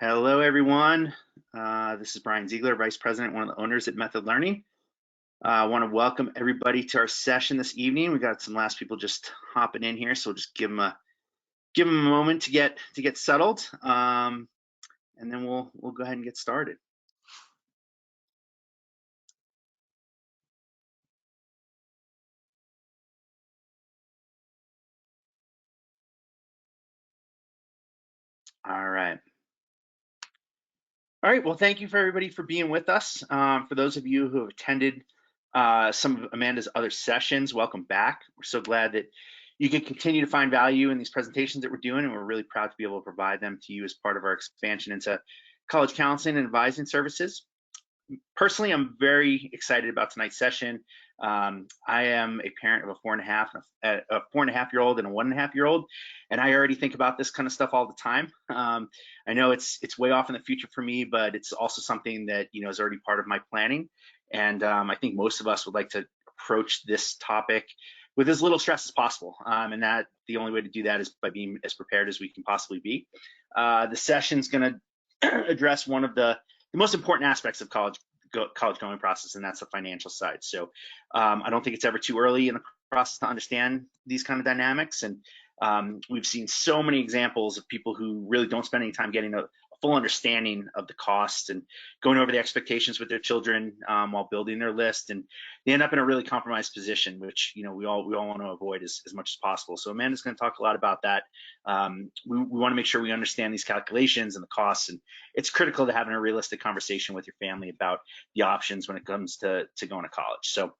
Hello, everyone. This is Brian Ziegler, Vice President, one of the owners at Method Learning. I want to welcome everybody to our session this evening. We got some last people just hopping in here, so we'll just give them a moment to get settled, and then we'll go ahead and get started. All right. All right. Well, thank you for everybody for being with us. For those of you who have attended some of Amanda's other sessions, welcome back. We're so glad that you can continue to find value in these presentations that we're doing, and we're really proud to be able to provide them to you as part of our expansion into college counseling and advising services. Personally, I'm very excited about tonight's session. I am a parent of a 4.5-year-old and a 1.5-year-old, and I already think about this kind of stuff all the time. I know it's way off in the future for me, but it's also something that is already part of my planning. And I think most of us would like to approach this topic with as little stress as possible, and that the only way to do that is by being as prepared as we can possibly be. The session's going to address one of the most important aspects of college going process, and that's the financial side. So I don't think it's ever too early in the process to understand these kind of dynamics. And we've seen so many examples of people who really don't spend any time getting a full understanding of the costs and going over the expectations with their children while building their list, and they end up in a really compromised position, which we all want to avoid as much as possible. So Amanda's going to talk a lot about that. We want to make sure we understand these calculations and the costs, and it's critical to having a realistic conversation with your family about the options when it comes to going to college. So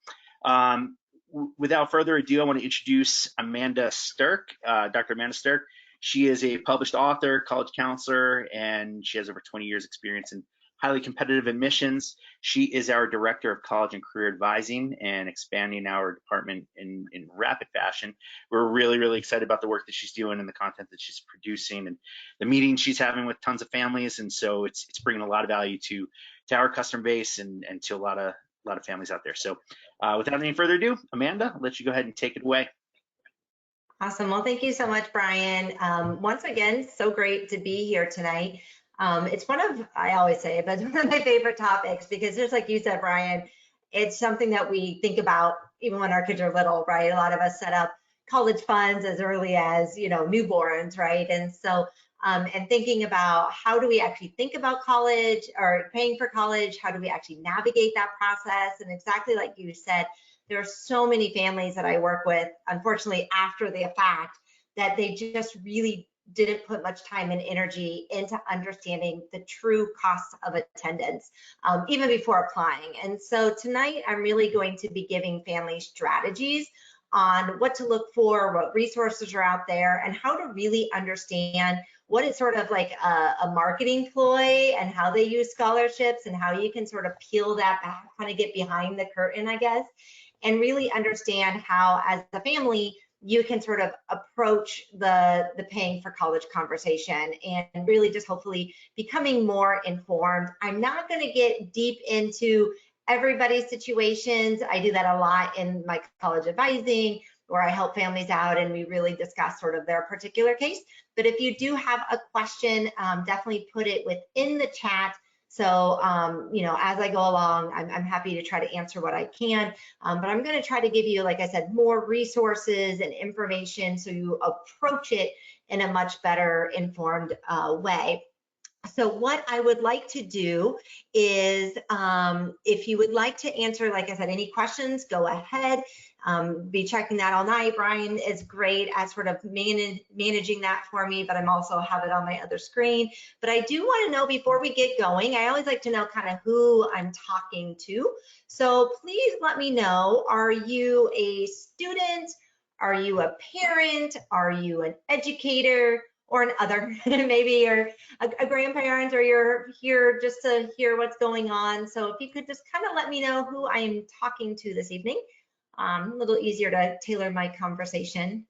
without further ado, I want to introduce Amanda Stirk, Dr. Amanda Stirk. She is a published author, college counselor, and she has over 20 years experience in highly competitive admissions. She is our Director of College and Career Advising and expanding our department in rapid fashion. We're really, really excited about the work that she's doing and the content that she's producing and the meetings she's having with tons of families. And so it's bringing a lot of value to our customer base and to a lot of families out there. So without any further ado, Amanda, I'll let you go ahead and take it away. Awesome. Well, thank you so much, Brian. Once again, so great to be here tonight. It's I always say it, but it's one of my favorite topics because just like you said, Brian, it's something that we think about even when our kids are little, right? A lot of us set up college funds as early as, newborns, right? And so, and thinking about how do we actually think about college or paying for college? How do we actually navigate that process? And exactly like you said, there are so many families that I work with, unfortunately, after the fact, that they just really didn't put much time and energy into understanding the true cost of attendance, even before applying. And so tonight, I'm really going to be giving families strategies on what to look for, what resources are out there, and how to really understand what is sort of like a marketing ploy and how they use scholarships and how you can sort of peel that back, kind of get behind the curtain, I guess, and really understand how, as a family, you can sort of approach the paying for college conversation and really just hopefully becoming more informed. I'm not going to get deep into everybody's situations. I do that a lot in my college advising, where I help families out and we really discuss sort of their particular case. But if you do have a question, definitely put it within the chat. So, as I go along, I'm happy to try to answer what I can, but I'm going to try to give you, like I said, more resources and information so you approach it in a much better informed way. So what I would like to do is, if you would like to answer, like I said, any questions, go ahead. Be checking that all night. Brian is great at sort of managing that for me, but I'm also have it on my other screen. But I do want to know before we get going, I always like to know kind of who I'm talking to. So please let me know, are you a student? Are you a parent? Are you an educator? Or an other, maybe you're a grandparent or you're here just to hear what's going on. So if you could just kind of let me know who I'm talking to this evening, a little easier to tailor my conversation.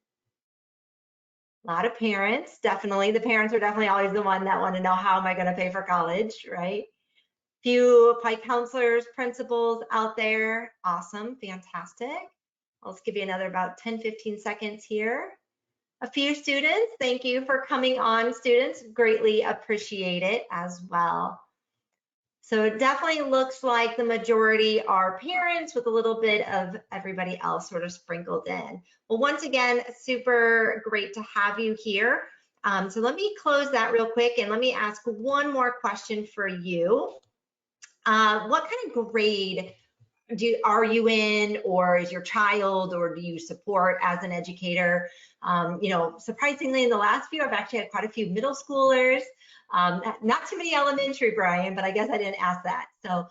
A lot of parents, definitely. The parents are definitely always the one that want to know, how am I going to pay for college, right? Few PIKE counselors, principals out there. Awesome, fantastic. Let's give you another about 10, 15 seconds here. a few students. Thank you for coming on, students. Greatly appreciate it as well. So it definitely looks like the majority are parents with a little bit of everybody else sort of sprinkled in. Well, once again, super great to have you here. So let me close that real quick and let me ask one more question for you. What kind of grade are you in, or is your child, or do you support as an educator? You know, surprisingly, in the last few, I've actually had quite a few middle schoolers. Not too many elementary, Brian, but I guess I didn't ask that. So,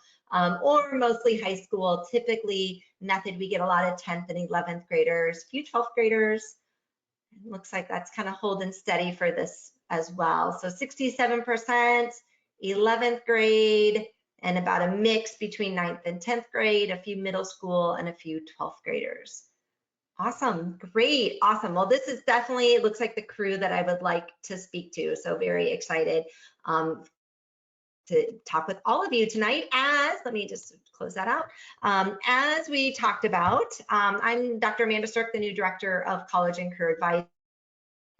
or mostly high school. Typically, method, we get a lot of 10th and 11th graders, a few 12th graders. It looks like that's kind of holding steady for this as well. So 67%, 11th grade, and about a mix between 9th and 10th grade, a few middle school, and a few 12th graders. Awesome, great, awesome. Well, this is definitely, it looks like the crew that I would like to speak to. So very excited to talk with all of you tonight. Let me just close that out. As we talked about, I'm Dr. Amanda Stirk, the new Director of College and Career Advising.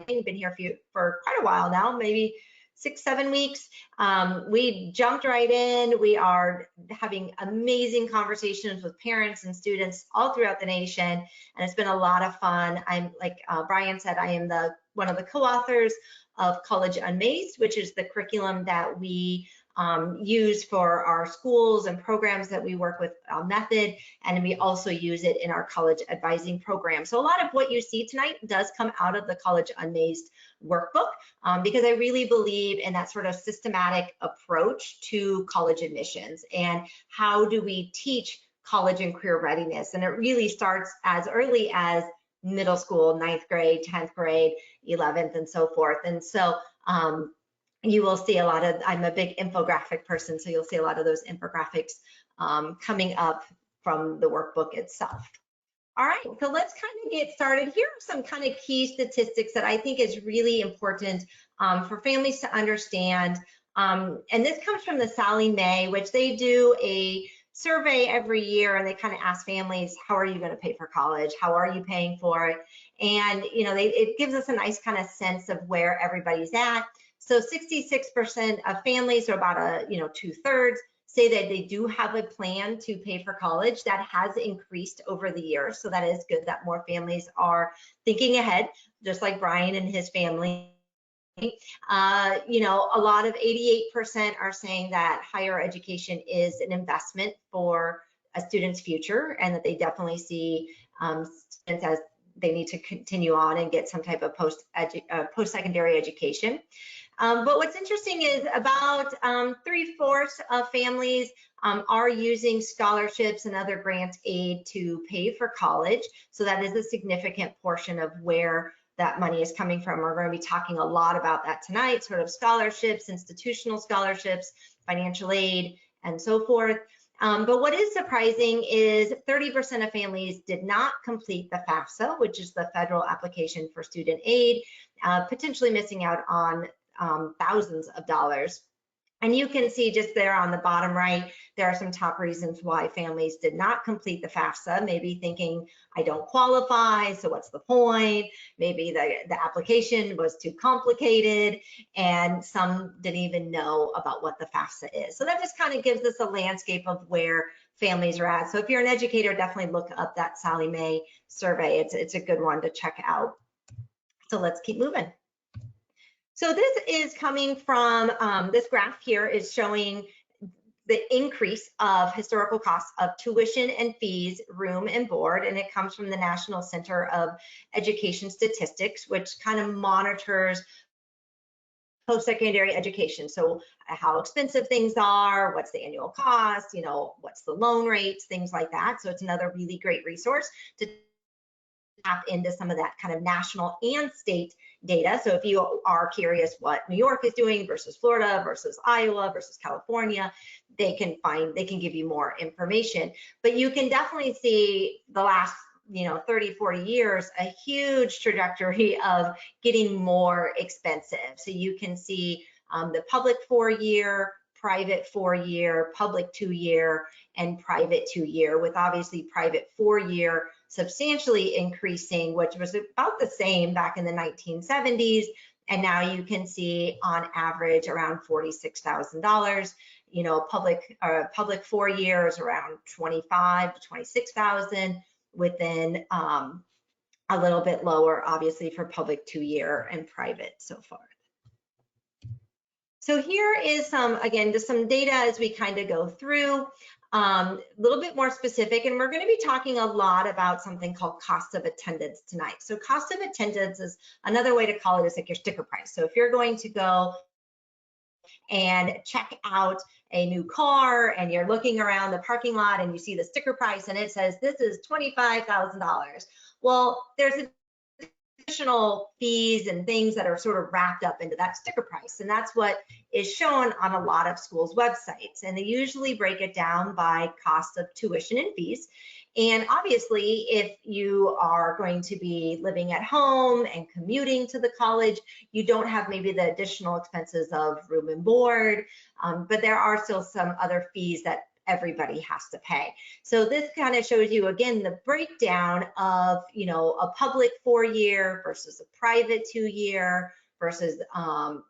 I've been here for quite a while now, maybe 6-7 weeks. We jumped right in. We are having amazing conversations with parents and students all throughout the nation, and it's been a lot of fun. I'm, like Brian said, I am one of the co-authors of College Unmazed, which is the curriculum that we use for our schools and programs that we work with Method, and we also use it in our college advising program. So a lot of what you see tonight does come out of the College Unmazed workbook, because I really believe in that sort of systematic approach to college admissions and how do we teach college and career readiness. And it really starts as early as middle school, 9th grade, 10th grade, 11th, and so forth. And so you will see a lot of, I'm a big infographic person, so you'll see a lot of those infographics coming up from the workbook itself. All right, so let's kind of get started. Here are some kind of key statistics that I think is really important for families to understand. And this comes from the Sallie Mae, which they do a survey every year, and they kind of ask families, how are you going to pay for college? How are you paying for it? And, you know, it gives us a nice kind of sense of where everybody's at. So 66% of families, or about 2/3, say that they do have a plan to pay for college. That has increased over the years, so that is good that more families are thinking ahead, just like Brian and his family. You know, a lot of 88% are saying that higher education is an investment for a student's future, and that they definitely see students as they need to continue on and get some type of post-secondary education. But what's interesting is about 3/4 of families are using scholarships and other grant aid to pay for college. So that is a significant portion of where that money is coming from. We're going to be talking a lot about that tonight, sort of scholarships, institutional scholarships, financial aid, and so forth. But what is surprising is 30% of families did not complete the FAFSA, which is the federal application for student aid, potentially missing out on thousands of dollars. And you can see just there on the bottom right, there are some top reasons why families did not complete the FAFSA, maybe thinking, I don't qualify, so what's the point? Maybe the application was too complicated, and some didn't even know about what the FAFSA is. So that just kind of gives us a landscape of where families are at. So if you're an educator, definitely look up that Sallie Mae survey. It's a good one to check out. So let's keep moving. So this is coming from, this graph here is showing the increase of historical costs of tuition and fees, room and board, and it comes from the National Center of Education Statistics, which kind of monitors post-secondary education. So how expensive things are, what's the annual cost, you know, what's the loan rates, things like that. So it's another really great resource to tap into some of that kind of national and state data. So if you are curious what New York is doing versus Florida versus Iowa versus California, they can give you more information. But you can definitely see the last 30, 40 years, a huge trajectory of getting more expensive. So you can see the public 4-year, private 4-year, public 2-year, and private 2-year, with obviously private 4-year substantially increasing, which was about the same back in the 1970s. And now you can see on average around $46,000. You know, public 4 years around 25 to 26,000, within a little bit lower, obviously, for public 2-year and private so far. So here is some, again, just some data as we kind of go through, a little bit more specific, and we're going to be talking a lot about something called cost of attendance tonight. So cost of attendance is another way to call it is like your sticker price. So if you're going to go and check out a new car and you're looking around the parking lot and you see the sticker price and it says this is $25,000. Well, there's additional fees and things that are sort of wrapped up into that sticker price. And that's what is shown on a lot of schools' websites. And they usually break it down by cost of tuition and fees. And obviously, if you are going to be living at home and commuting to the college, you don't have maybe the additional expenses of room and board, but there are still some other fees that everybody has to pay. So this kind of shows you, again, the breakdown of, you know, a public 4-year versus a private 2-year versus,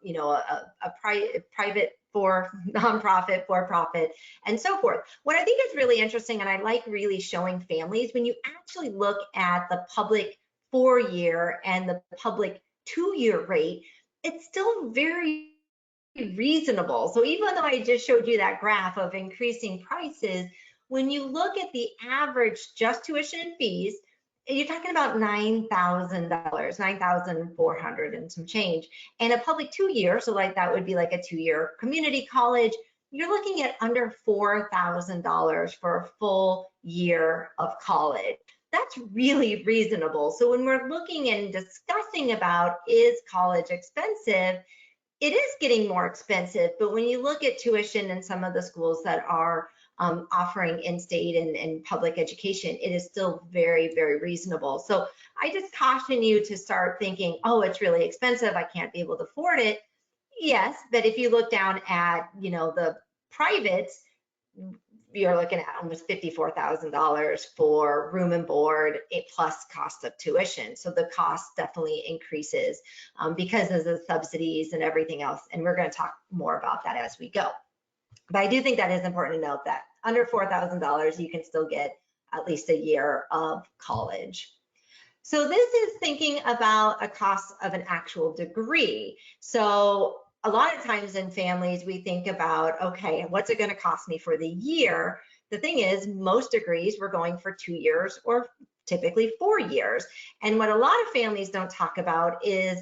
you know, a private for nonprofit, for profit, and so forth. What I think is really interesting, and I like really showing families, when you actually look at the public 4-year and the public 2-year rate, it's still very reasonable. So even though I just showed you that graph of increasing prices, when you look at the average just tuition and fees, you're talking about $9,000, $9,400 and some change. And a public 2-year, so like that would be like a 2-year community college, you're looking at under $4,000 for a full year of college. That's really reasonable. So when we're looking and discussing about is college expensive, it is getting more expensive, but when you look at tuition in some of the schools that are offering in-state and public education, it is still very, very reasonable. So I just caution you to start thinking, oh, it's really expensive, I can't be able to afford it. Yes, but if you look down at, you know, the privates, you're looking at almost $54,000 for room and board, plus cost of tuition. So the cost definitely increases because of the subsidies and everything else. And we're going to talk more about that as we go. But I do think that is important to note that under $4,000, you can still get at least a year of college. So this is thinking about a cost of an actual degree. So a lot of times in families, we think about, okay, what's it going to cost me for the year? The thing is, most degrees we're going for 2 years or typically 4 years. And what a lot of families don't talk about is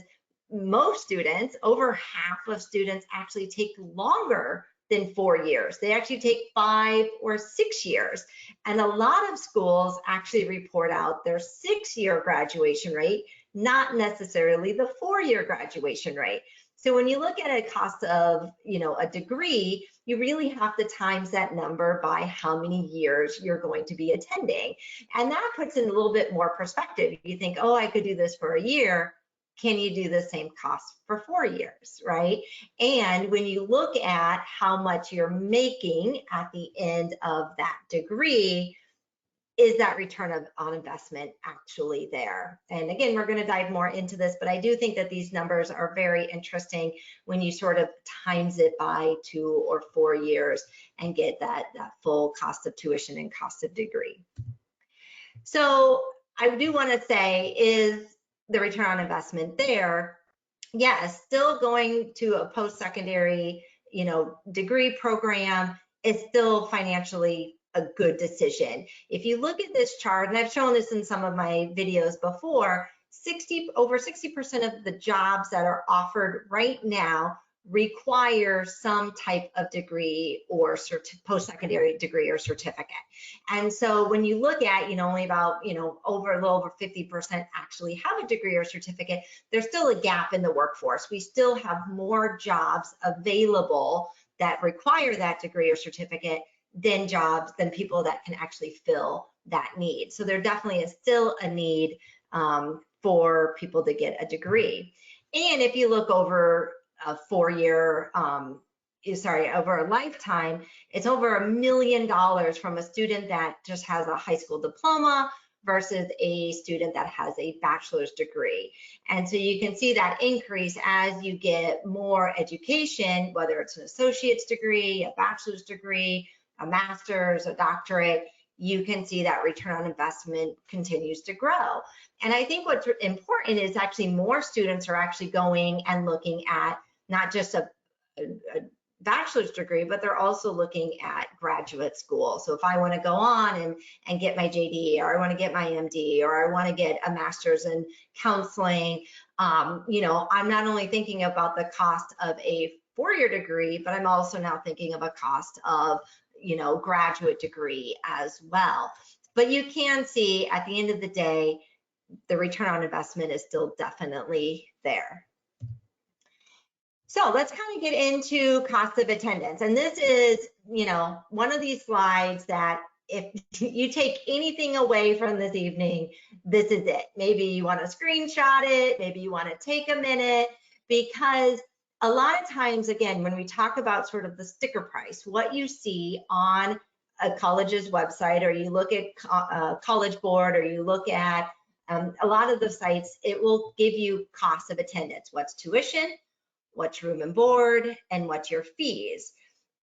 most students, over half of students actually take longer than 4 years. They actually take 5 or 6 years. And a lot of schools actually report out their 6-year graduation rate, not necessarily the 4-year graduation rate. So when you look at a cost of, you know, a degree, you really have to times that number by how many years you're going to be attending. And that puts in a little bit more perspective. You think, oh, I could do this for a year. Can you do the same cost for 4 years, right? And when you look at how much you're making at the end of that degree, is that return on investment actually there? And again, we're going to dive more into this, but I do think that these numbers are very interesting when you sort of times it by 2 or 4 years and get that full cost of tuition and cost of degree. So I do want to say, is the return on investment there? Yes, still going to a post-secondary, you know, degree program is still financially a good decision. If you look at this chart, and I've shown this in some of my videos before, over 60% of the jobs that are offered right now require some type of degree or post-secondary degree or certificate. And so when you look at, you know, only about, you know, a little over 50% actually have a degree or certificate, there's still a gap in the workforce. We still have more jobs available that require that degree or certificate than people that can actually fill that need. So there definitely is still a need for people to get a degree. And if you look over a 4-year, over a lifetime, it's over $1 million from a student that just has a high school diploma versus a student that has a bachelor's degree. And so you can see that increase as you get more education, whether it's an associate's degree, a bachelor's degree, a master's, a doctorate, you can see that return on investment continues to grow. And I think what's important is actually more students are actually going and looking at not just a bachelor's degree, but they're also looking at graduate school. So if I want to go on and get my JD, or I want to get my MD, or I want to get a master's in counseling, you know, I'm not only thinking about the cost of a four-year degree, but I'm also now thinking of a cost of, you know, graduate degree as well. But you can see at the end of the day, the return on investment is still definitely there. So let's kind of get into cost of attendance. And this is, you know, one of these slides that if you take anything away from this evening, this is it. Maybe you want to screenshot it, maybe you want to take a minute, because a lot of times, again, when we talk about sort of the sticker price, what you see on a college's website, or you look at College Board, or you look at a lot of the sites, it will give you cost of attendance. What's tuition, what's room and board, and what's your fees.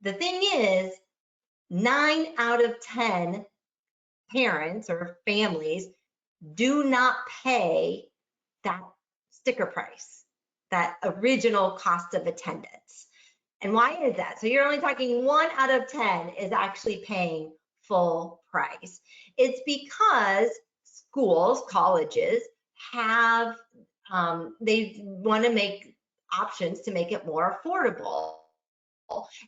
The thing is, 9 out of 10 parents or families do not pay that sticker price, that original cost of attendance. And why is that? So you're only talking 1 out of 10 is actually paying full price. It's because schools, colleges have, they want to make options to make it more affordable.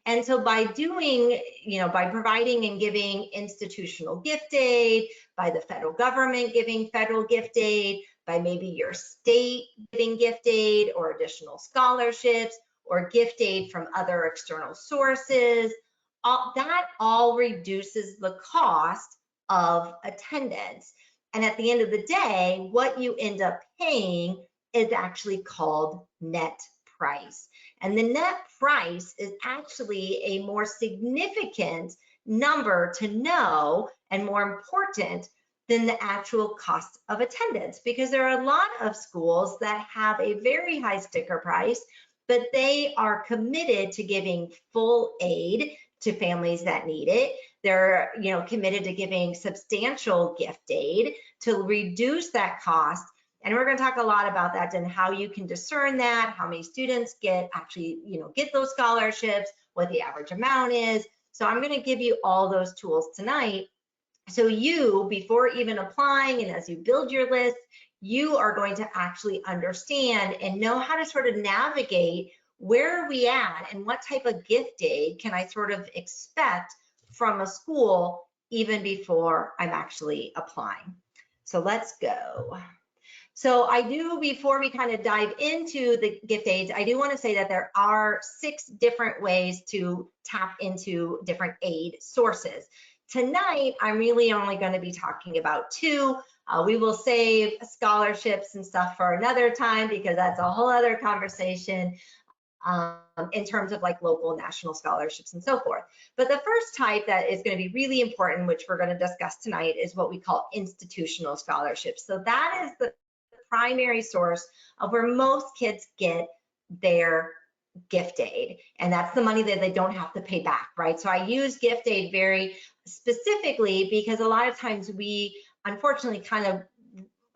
And so by doing, you know, by providing and giving institutional gift aid, by the federal government giving federal gift aid, by maybe your state giving gift aid or additional scholarships or gift aid from other external sources, that all reduces the cost of attendance. And at the end of the day, what you end up paying is actually called net price. And the net price is actually a more significant number to know and more important than the actual cost of attendance, because there are a lot of schools that have a very high sticker price, but they are committed to giving full aid to families that need it. They're, you know, committed to giving substantial gift aid to reduce that cost. And we're going to talk a lot about that and how you can discern that, how many students get actually, you know, get those scholarships, what the average amount is. So I'm going to give you all those tools tonight. So you, before even applying and as you build your list, you are going to actually understand and know how to sort of navigate where are we at and what type of gift aid can I sort of expect from a school even before I'm actually applying. So let's go. So I do, before we kind of dive into the gift aids, I do want to say that there are 6 different ways to tap into different aid sources. Tonight, I'm really only going to be talking about 2. We will save scholarships and stuff for another time because that's a whole other conversation in terms of like local national scholarships and so forth. But the first type that is going to be really important, which we're going to discuss tonight, is what we call institutional scholarships. So that is the primary source of where most kids get their gift aid, and that's the money that they don't have to pay back, right? So I use gift aid very specifically because a lot of times we unfortunately kind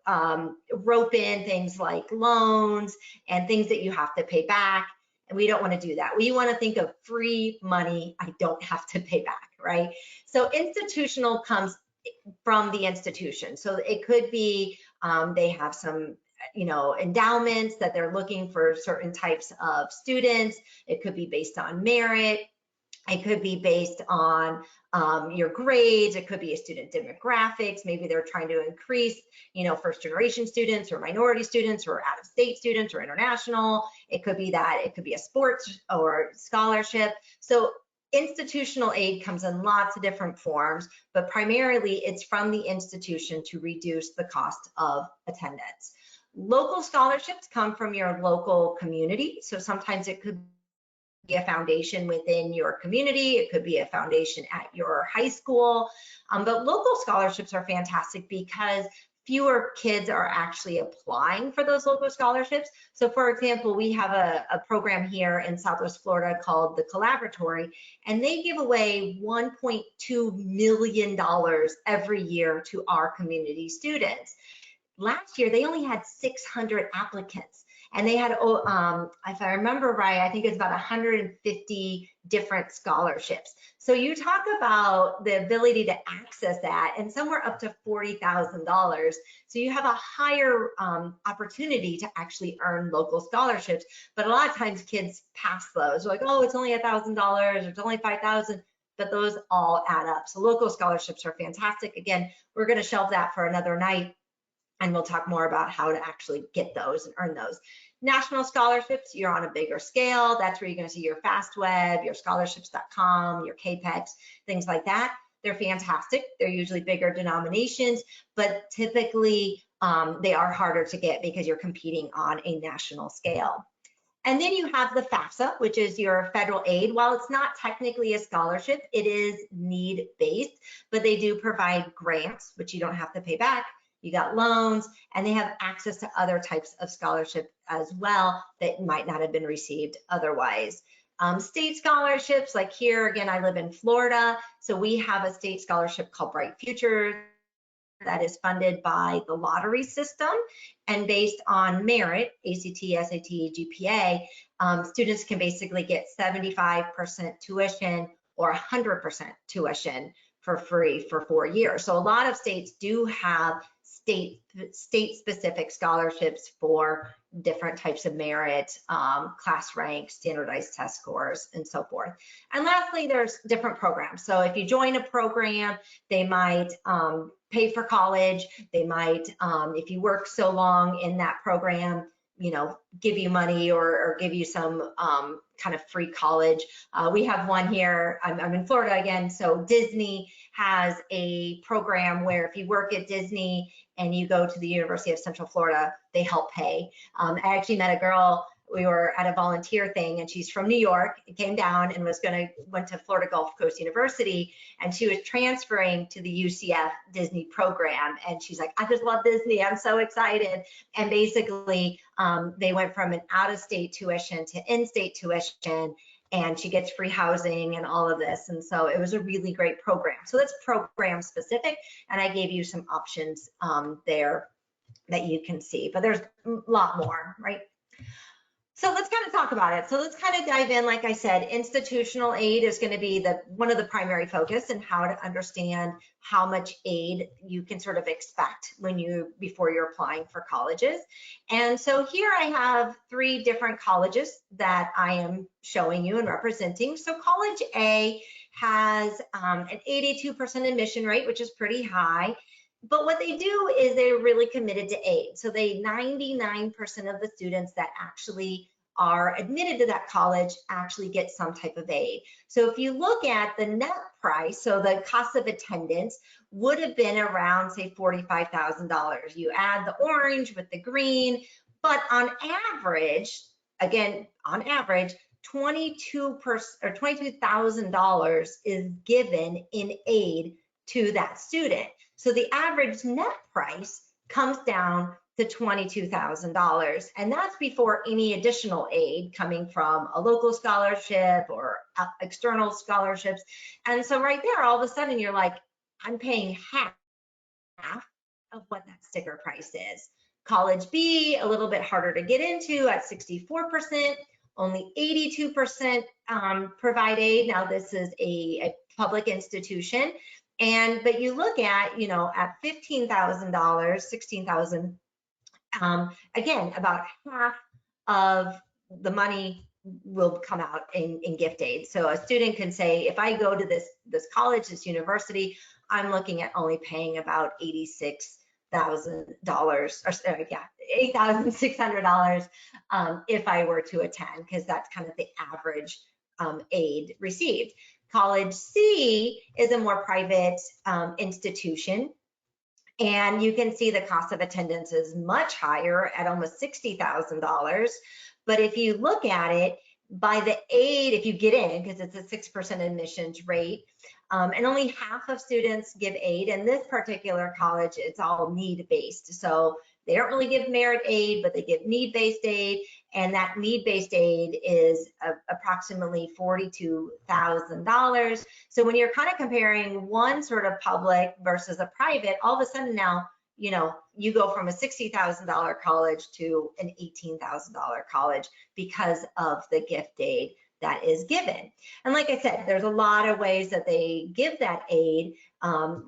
of rope in things like loans and things that you have to pay back, and we don't want to do that. We want to think of free money I don't have to pay back, right? So institutional comes from the institution. So it could be they have some, you know, endowments that they're looking for certain types of students. It could be based on merit. It could be based on your grades. It could be a student demographics. Maybe they're trying to increase, you know, first generation students or minority students or out of state students or international. It could be that. It could be a sports or scholarship. So institutional aid comes in lots of different forms, but primarily it's from the institution to reduce the cost of attendance. Local scholarships come from your local community. So sometimes it could be a foundation within your community. It could be a foundation at your high school. But local scholarships are fantastic because fewer kids are actually applying for those local scholarships. So for example, we have a program here in Southwest Florida called the Collaboratory, and they give away $1.2 million every year to our community students. Last year, they only had 600 applicants, and they had, if I remember right, I think it's about 150 different scholarships. So you talk about the ability to access that, and somewhere up to $40,000. So you have a higher opportunity to actually earn local scholarships. But a lot of times kids pass those, like, oh, it's only $1,000 or it's only $5,000. But those all add up. So local scholarships are fantastic. Again, we're going to shelve that for another night, and we'll talk more about how to actually get those and earn those. National scholarships, you're on a bigger scale. That's where you're going to see your FastWeb, your scholarships.com, your KPEX, things like that. They're fantastic. They're usually bigger denominations, but typically they are harder to get because you're competing on a national scale. And then you have the FAFSA, which is your federal aid. While it's not technically a scholarship, it is need-based, but they do provide grants, which you don't have to pay back. You got loans, and they have access to other types of scholarship as well that might not have been received otherwise. State scholarships, like here, again, I live in Florida, so we have a state scholarship called Bright Futures that is funded by the lottery system, and based on merit, ACT, SAT, GPA, students can basically get 75% tuition or 100% tuition for free for 4 years. So a lot of states do have state-specific scholarships for different types of merit, class rank, standardized test scores, and so forth. And lastly, there's different programs. So if you join a program, they might pay for college. They might, if you work so long in that program, you know, give you money or give you some kind of free college. We have one here, I'm in Florida again, so Disney has a program where if you work at Disney and you go to the University of Central Florida, they help pay. I actually met a girl, we were at a volunteer thing, and she's from New York, came down and went to Florida Gulf Coast University, and she was transferring to the UCF Disney program. And she's like, I just love Disney, I'm so excited. And basically, they went from an out-of-state tuition to in-state tuition, and she gets free housing and all of this. And so it was a really great program. So that's program specific, and I gave you some options there that you can see, but there's a lot more, right? So let's kind of talk about it. So let's kind of dive in. Like I said, institutional aid is going to be one of the primary focus, and how to understand how much aid you can sort of expect before you're applying for colleges. And so here I have 3 different colleges that I am showing you and representing. So College A has an 82% admission rate, which is pretty high. But what they do is they're really committed to aid. So 99% of the students that actually are admitted to that college actually get some type of aid. So if you look at the net price, so the cost of attendance would have been around, say, $45,000. You add the orange with the green, but on average, again, on average, $22,000 is given in aid to that student. So the average net price comes down to $22,000, and that's before any additional aid coming from a local scholarship or external scholarships. And so right there, all of a sudden you're like, I'm paying half of what that sticker price is. College B, a little bit harder to get into at 64%, only 82% provide aid. Now this is a public institution. But you look at, you know, at $15,000, $16,000, again, about half of the money will come out in gift aid. So a student can say, if I go to this college, this university, I'm looking at only paying about $86,000, or sorry, yeah, $8,600 if I were to attend, because that's kind of the average aid received. College C is a more private institution, and you can see the cost of attendance is much higher at almost $60,000. But if you look at it, by the aid, if you get in, because it's a 6% admissions rate, and only half of students give aid. In this particular college, it's all need-based. So they don't really give merit aid, but they give need-based aid. And that need-based aid is approximately $42,000. So when you're kind of comparing one sort of public versus a private, all of a sudden now, you know, you go from a $60,000 college to an $18,000 college because of the gift aid that is given. And like I said, there's a lot of ways that they give that aid.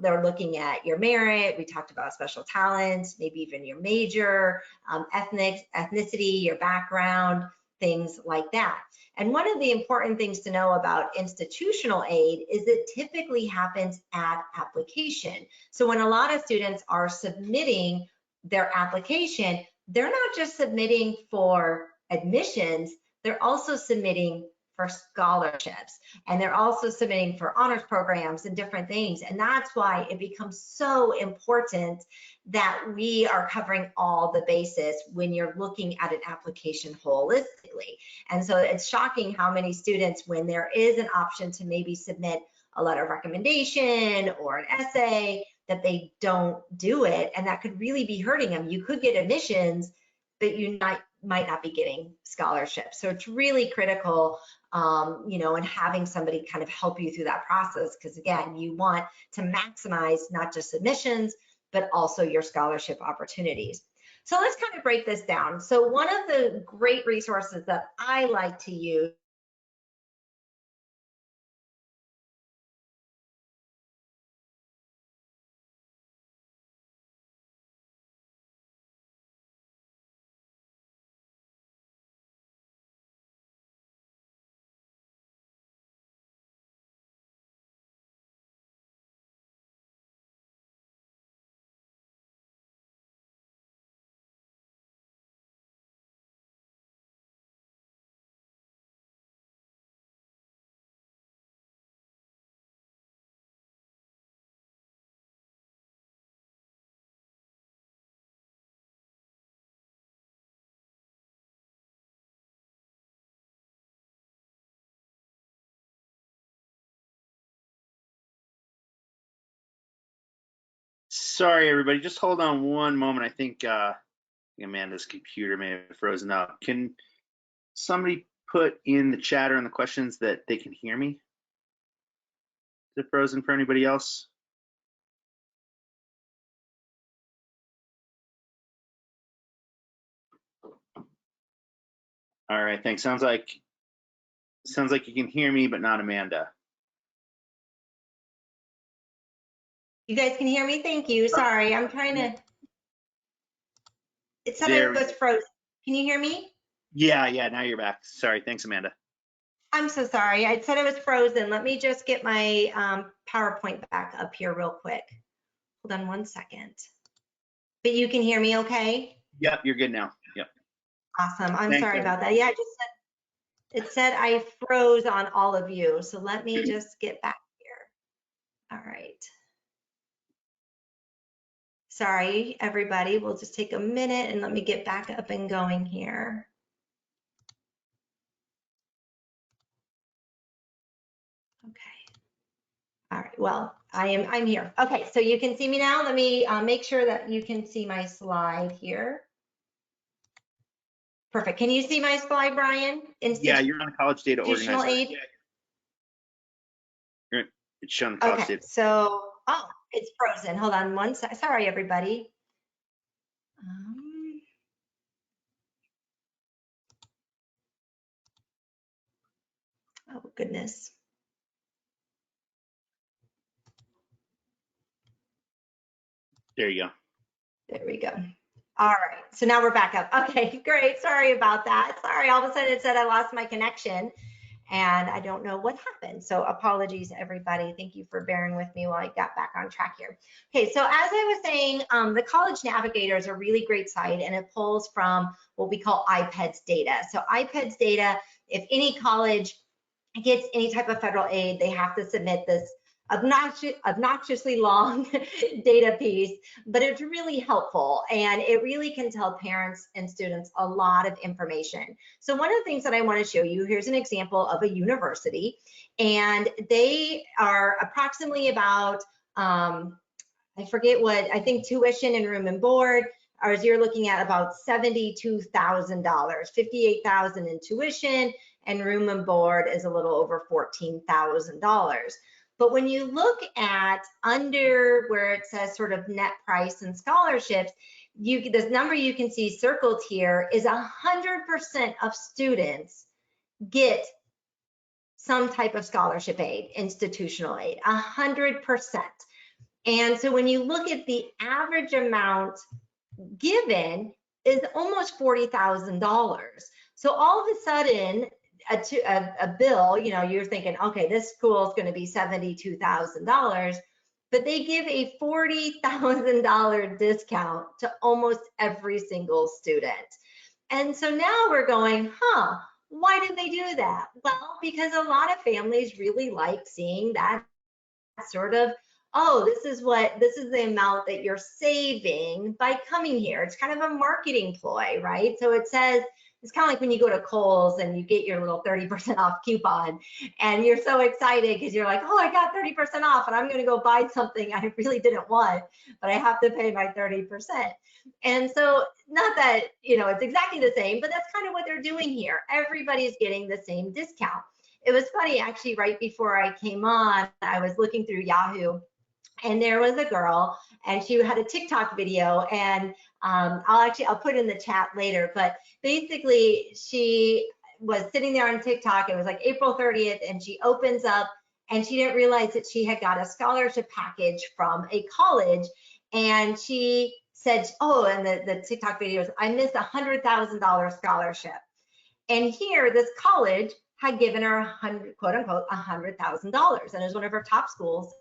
They're looking at your merit. We talked about special talents, maybe even your major, ethnicity, your background, things like that. And one of the important things to know about institutional aid is it typically happens at application. So when a lot of students are submitting their application, they're not just submitting for admissions, they're also submitting for scholarships, and they're also submitting for honors programs and different things. And that's why it becomes so important that we are covering all the bases when you're looking at an application holistically. And so it's shocking how many students, when there is an option to maybe submit a letter of recommendation or an essay, that they don't do it, and that could really be hurting them. You could get admissions, but you might not be getting scholarships. So it's really critical, you know, and having somebody kind of help you through that process, because again, you want to maximize not just submissions, but also your scholarship opportunities. So let's kind of break this down. So one of the great resources that I like to use Sorry, everybody. Just hold on one moment. I think Amanda's computer may have frozen up. Can somebody put in the chat or in the questions that they can hear me? Is it frozen for anybody else? All right, thanks. Sounds like you can hear me, but not Amanda. You guys can hear me? Thank you. Sorry, I'm trying to. It said There it we was go. frozen. Can you hear me? Yeah, now you're back. Sorry, thanks, Amanda. I'm so sorry. I said it was frozen. Let me just get my PowerPoint back up here real quick. Hold on one second. But you can hear me okay? Yep, you're good now. Yep. Awesome. I'm Thanks, sorry everybody. about that. Yeah, it said I froze on all of you. So let me just get back here. All right. Sorry, everybody. We'll just take a minute and let me get back up and going here. Okay. All right. Well, I'm here. Okay. So you can see me now. Let me make sure that you can see my slide here. Perfect. Can you see my slide, Brian? Yeah, you're on College Data Organizer. Aid? It's showing College Okay, Data. so, oh, it's frozen. Hold on one sec. Sorry, everybody. Oh, goodness. There you go. There we go. All right, so now we're back up. Okay, great. Sorry about that. Sorry, all of a sudden it said I lost my connection and I don't know what happened. So apologies, everybody. Thank you for bearing with me while I got back on track here. Okay, so as I was saying, the College Navigator is a really great site and it pulls from what we call IPEDS data. So IPEDS data, if any college gets any type of federal aid, they have to submit this obnoxiously long data piece, but it's really helpful and it really can tell parents and students a lot of information. So one of the things that I want to show you, here's an example of a university, and they are approximately about, I forget what, I think tuition and room and board, or as you're looking at about $72,000, $58,000 in tuition, and room and board is a little over $14,000. But when you look at under where it says sort of net price and scholarships, this number you can see circled here is 100% of students get some type of scholarship aid, institutional aid, 100%. And so when you look at the average amount given is almost $40,000. So all of a sudden, a bill, you know, you're thinking, okay, this school is going to be $72,000, but they give a $40,000 discount to almost every single student. And so now we're going, why did they do that? Well, because a lot of families really like seeing that sort of, oh, this is the amount that you're saving by coming here. It's kind of a marketing ploy, right? So it says, it's kind of like when you go to Kohl's and you get your little 30% off coupon and you're so excited because you're like, oh, I got 30% off and I'm going to go buy something I really didn't want, but I have to pay my 30%. And so not that, you know, it's exactly the same, but that's kind of what they're doing here. Everybody's getting the same discount. It was funny, actually, right before I came on, I was looking through Yahoo, and there was a girl, and she had a TikTok video, and I'll put it in the chat later, but basically she was sitting there on TikTok. It was like April 30th, and she opens up, and she didn't realize that she had got a scholarship package from a college, and she said, oh, and the TikTok video was, I missed $100,000 scholarship. And here, this college had given her quote unquote $100,000, and it was one of her top schools,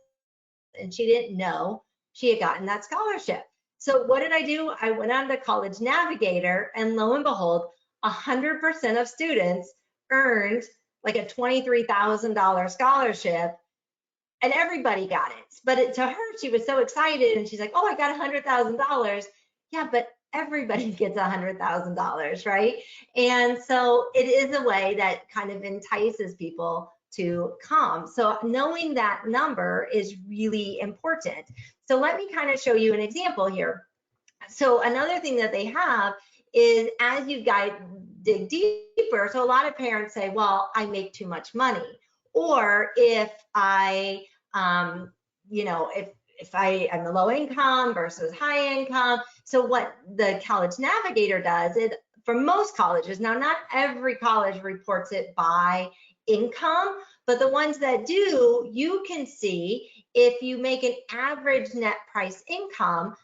and she didn't know she had gotten that scholarship. So what did I do? I went on to College Navigator, and lo and behold, 100% of students earned like a $23,000 scholarship, and everybody got it. But to her, she was so excited, and she's like, oh, I got $100,000. Yeah, but everybody gets $100,000, right? And so it is a way that kind of entices people to come. So knowing that number is really important. So let me kind of show you an example here. So another thing that they have is, as you guys dig deeper, so a lot of parents say, well, I make too much money. Or if I, you know, if I am a low income versus high income. So what the College Navigator does is, for most colleges, now not every college reports it by income, but the ones that do, you can see if you make an average net price income,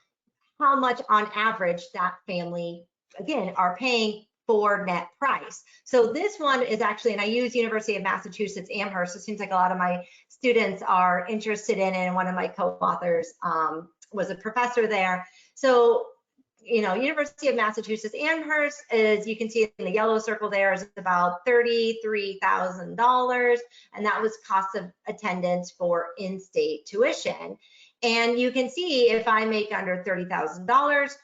how much on average that family, again, are paying for net price. So this one is actually, and I use University of Massachusetts Amherst. It seems like a lot of my students are interested in it, and one of my co-authors was a professor there. So, you know, University of Massachusetts Amherst is, you can see in the yellow circle there, is about $33,000, and that was cost of attendance for in-state tuition. And you can see if I make under $30,000,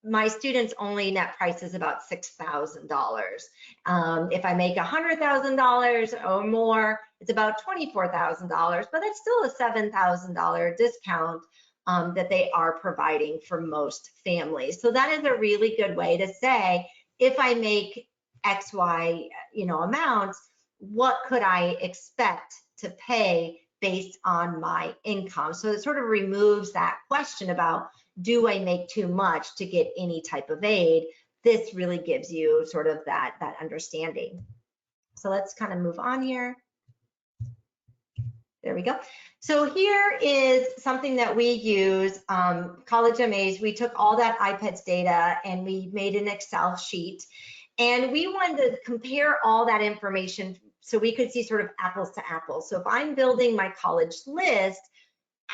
my students' only net price is about $6,000. If I make $100,000 or more, it's about $24,000, but that's still a $7,000 discount that they are providing for most families. So that is a really good way to say, if I make X, Y, you know, amounts, what could I expect to pay based on my income? So it sort of removes that question about, do I make too much to get any type of aid? This really gives you sort of that understanding. So let's kind of move on here. There we go. So here is something that we use, College MAs. We took all that IPEDS data and we made an Excel sheet, and we wanted to compare all that information so we could see sort of apples to apples. So if I'm building my college list,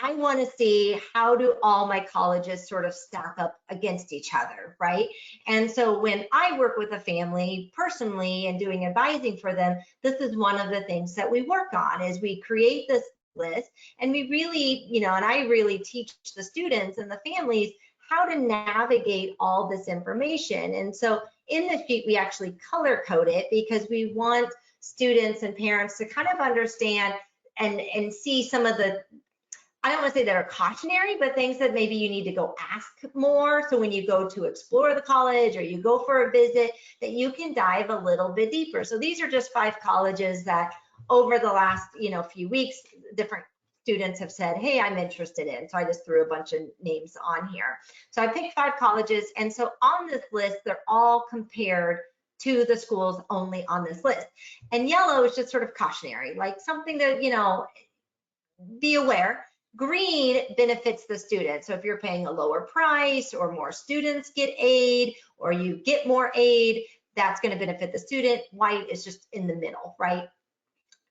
I want to see, how do all my colleges sort of stack up against each other, right? And so when I work with a family personally and doing advising for them, this is one of the things that we work on, is we create this list. And we really, and I really teach the students and the families how to navigate all this information. And so in the sheet, we actually color code it because we want students and parents to kind of understand and see some of the, I don't want to say that are cautionary, but things that maybe you need to go ask more. So when you go to explore the college or you go for a visit, that you can dive a little bit deeper. So these are just 5 colleges that over the last, few weeks, different students have said, hey, I'm interested in. So I just threw a bunch of names on here. So I picked 5 colleges. And so on this list, they're all compared to the schools only on this list. And yellow is just sort of cautionary, like something that, be aware. Green benefits the student. So if you're paying a lower price or more students get aid or you get more aid, that's going to benefit the student. White is just in the middle, right?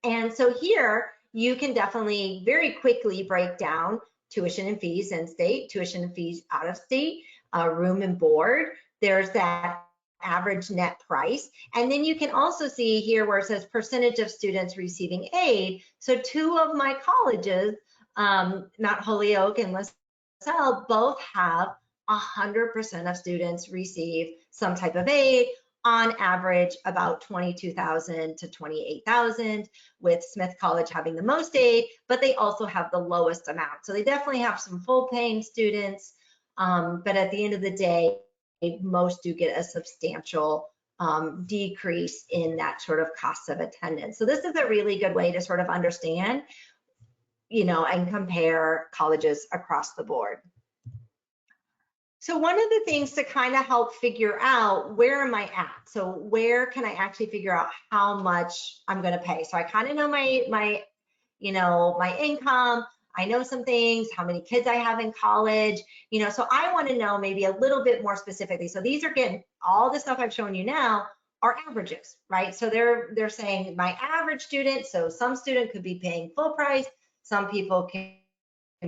And so here you can definitely very quickly break down tuition and fees in state, tuition and fees out of state, room and board. There's that average net price. And then you can also see here where it says percentage of students receiving aid. So 2 of my colleges, Mount Holyoke and LaSalle, both have 100% of students receive some type of aid, on average about 22,000 to 28,000, with Smith College having the most aid, but they also have the lowest amount. So they definitely have some full paying students, but at the end of the day, most do get a substantial decrease in that sort of cost of attendance. So this is a really good way to sort of understand, and compare colleges across the board. So one of the things to kind of help figure out, where am I at? So where can I actually figure out how much I'm going to pay? So I kind of know my income. I know some things, how many kids I have in college, so I want to know maybe a little bit more specifically. So these are getting, all the stuff I've shown you now are averages, right? So they're saying my average student, so some student could be paying full price, some people can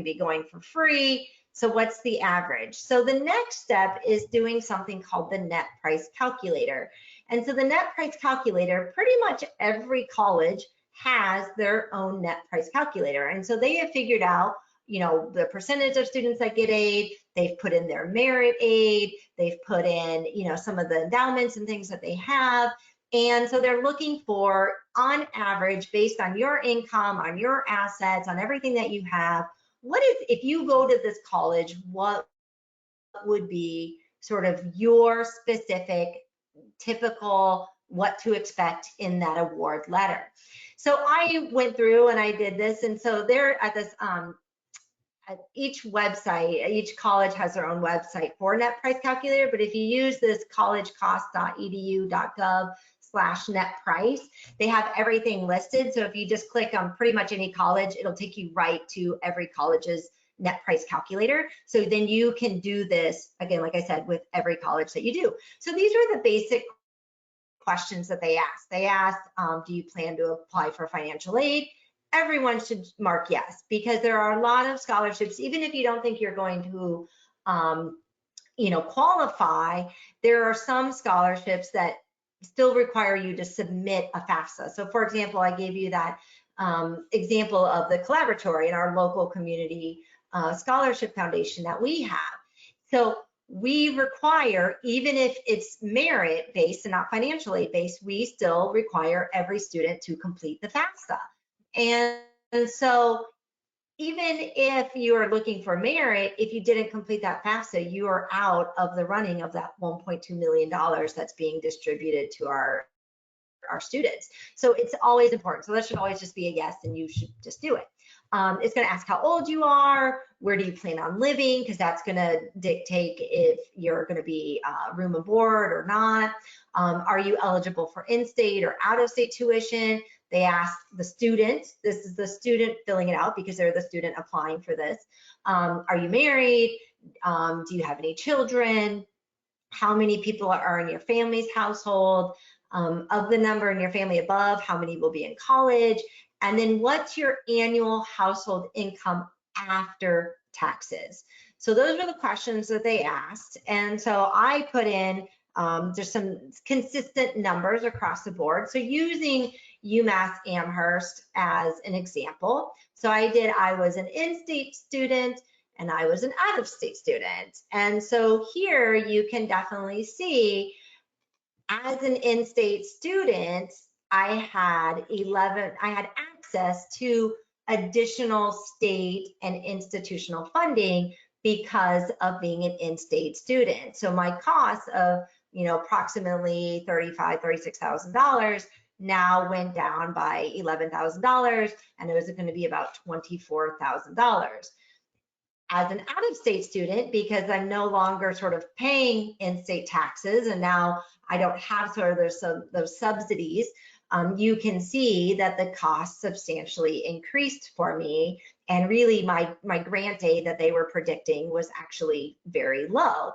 be going for free. So what's the average? So the next step is doing something called the net price calculator. And so the net price calculator, pretty much every college has their own net price calculator. And so they have figured out, the percentage of students that get aid, they've put in their merit aid, they've put in, some of the endowments and things that they have. And so they're looking for, on average, based on your income, on your assets, on everything that you have, what is, if you go to this college, what would be sort of your specific, typical, what to expect in that award letter? So I went through and I did this, and so there at this, at each website, each college has their own website for net price calculator, but if you use this collegecost.edu.gov/net price, they have everything listed. So if you just click on pretty much any college, it'll take you right to every college's net price calculator. So then you can do this, again, like I said, with every college that you do. So these are the basic questions that they ask. They ask, do you plan to apply for financial aid? Everyone should mark yes, because there are a lot of scholarships, even if you don't think you're going to qualify, there are some scholarships that still require you to submit a FAFSA. So for example, I gave you that example of the Collaboratory in our local community scholarship foundation that we have. So we require, even if it's merit based and not financial aid based, we still require every student to complete the FAFSA. And so even if you are looking for merit, if you didn't complete that FAFSA, you are out of the running of that $1.2 million that's being distributed to our students. So it's always important. So that should always just be a yes, and you should just do it. It's going to ask how old you are, where do you plan on living, because that's going to dictate if you're going to be room and board or not. Are you eligible for in-state or out-of-state tuition? They ask the student, this is the student filling it out because they're the student applying for this. Are you married? Do you have any children? How many people are in your family's household? Of the number in your family above, how many will be in college? And then what's your annual household income after taxes? So those were the questions that they asked. And so I put in There's some consistent numbers across the board. So using UMass Amherst as an example. So I was an in-state student and I was an out-of-state student. And so here you can definitely see, as an in-state student, I had access to additional state and institutional funding because of being an in-state student. So my cost of, approximately $36,000 now went down by $11,000, and it was going to be about $24,000. As an out-of-state student, because I'm no longer sort of paying in-state taxes, and now I don't have sort of those subsidies, you can see that the cost substantially increased for me. And really my grant aid that they were predicting was actually very low.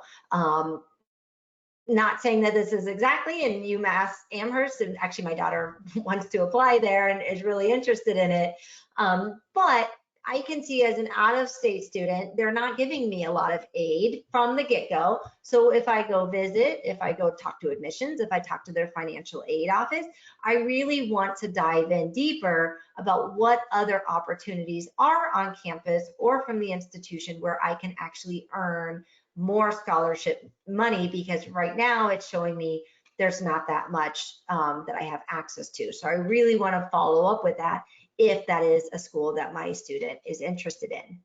Not saying that this is exactly in UMass Amherst, and actually my daughter wants to apply there and is really interested in it. But I can see, as an out-of-state student, they're not giving me a lot of aid from the get-go. So if I go visit, if I go talk to admissions, if I talk to their financial aid office, I really want to dive in deeper about what other opportunities are on campus or from the institution where I can actually earn more scholarship money, because right now it's showing me there's not that much that I have access to. So I really want to follow up with that if that is a school that my student is interested in.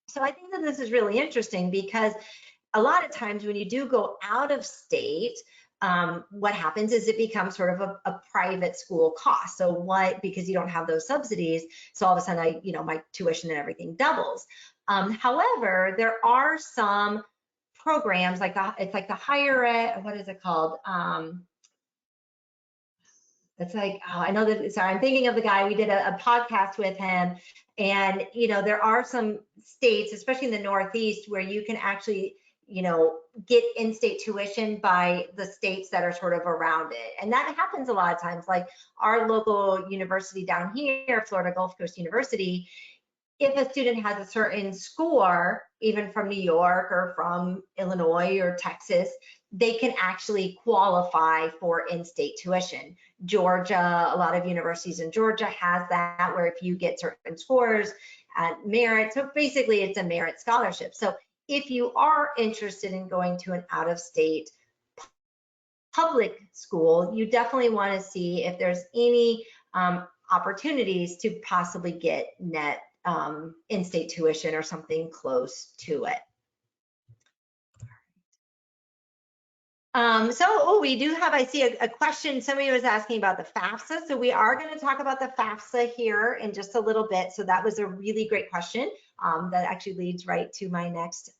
So I think that this is really interesting, because a lot of times when you do go out of state, what happens is it becomes sort of a private school cost. So because you don't have those subsidies, so all of a sudden my tuition and everything doubles. However, there are some programs it's like the higher ed, what is it called? It's like, oh, I know that, sorry, I'm thinking of the guy, we did a podcast with him, and there are some states, especially in the Northeast, where you can actually get in-state tuition by the states that are sort of around it. And that happens a lot of times. Like our local university down here, Florida Gulf Coast University, if a student has a certain score, even from New York or from Illinois or Texas, they can actually qualify for in-state tuition. Georgia, a lot of universities in Georgia has that, where if you get certain scores at merit, so basically it's a merit scholarship. So if you are interested in going to an out-of-state public school, you definitely want to see if there's any opportunities to possibly get net in-state tuition or something close to it. We do have, I see a question, somebody was asking about the FAFSA. So we are going to talk about the FAFSA here in just a little bit. So that was a really great question that actually leads right to my next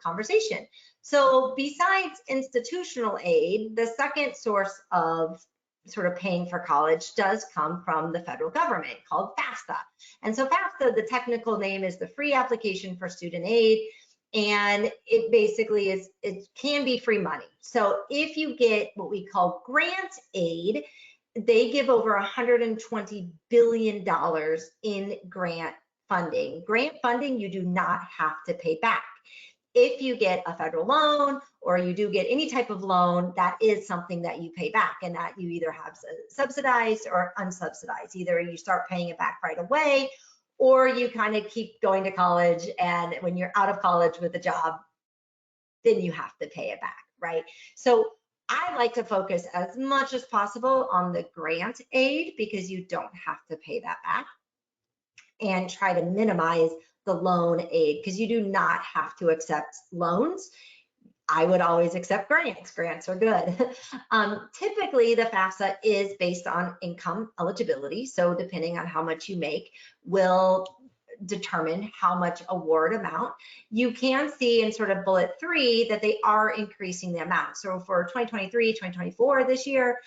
conversation. So besides institutional aid, the second source of sort of paying for college does come from the federal government, called FAFSA. And so FAFSA, the technical name is the Free Application for Student Aid. And it basically it can be free money. So if you get what we call grant aid, they give over $120 billion in grant funding. Grant funding, you do not have to pay back. If you get a federal loan or you do get any type of loan, that is something that you pay back, and that you either have subsidized or unsubsidized. Either you start paying it back right away, or you kind of keep going to college, and when you're out of college with a job, then you have to pay it back, right? So I like to focus as much as possible on the grant aid, because you don't have to pay that back, and try to minimize the loan aid, because you do not have to accept loans. I would always accept grants. Grants are good. Typically, the FAFSA is based on income eligibility. So depending on how much you make will determine how much award amount. You can see in sort of bullet 3 that they are increasing the amount. So for 2023, 2024 this year,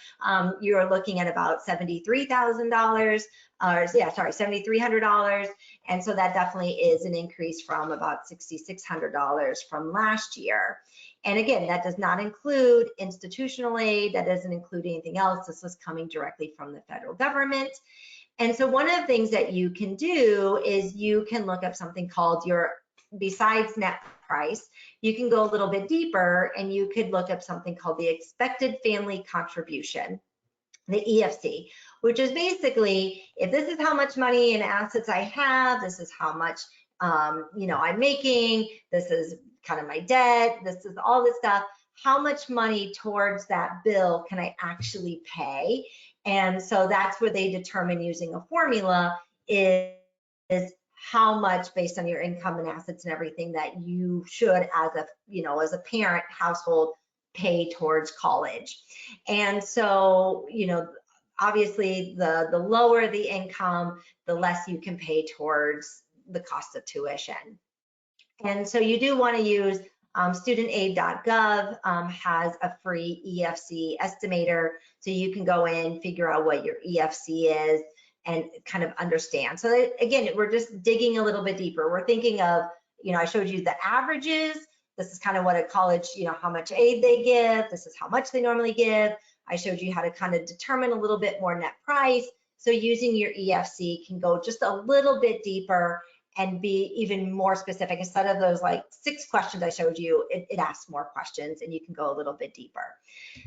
you're looking at about $73,000, $7,300. And so that definitely is an increase from about $6,600 from last year. And again, that does not include institutional aid. That doesn't include anything else. This was coming directly from the federal government. And so one of the things that you can do is you can look up something called your, besides net price, you can go a little bit deeper and you could look up something called the expected family contribution, the EFC, which is basically, if this is how much money and assets I have, this is how much I'm making, this is kind of my debt, this is all this stuff, how much money towards that bill can I actually pay? And so that's where they determine, using a formula, is how much, based on your income and assets and everything, that you should, as a parent household, pay towards college. And so, obviously the lower the income, the less you can pay towards the cost of tuition. And so you do want to use studentaid.gov has a free EFC estimator, so you can go in, figure out what your EFC is, and kind of understand. So again, we're just digging a little bit deeper. We're thinking of, I showed you the averages. This is kind of what a college, how much aid they give. This is how much they normally give. I showed you how to kind of determine a little bit more net price. So using your EFC can go just a little bit deeper and be even more specific. Instead of those like 6 questions I showed you, it asks more questions and you can go a little bit deeper.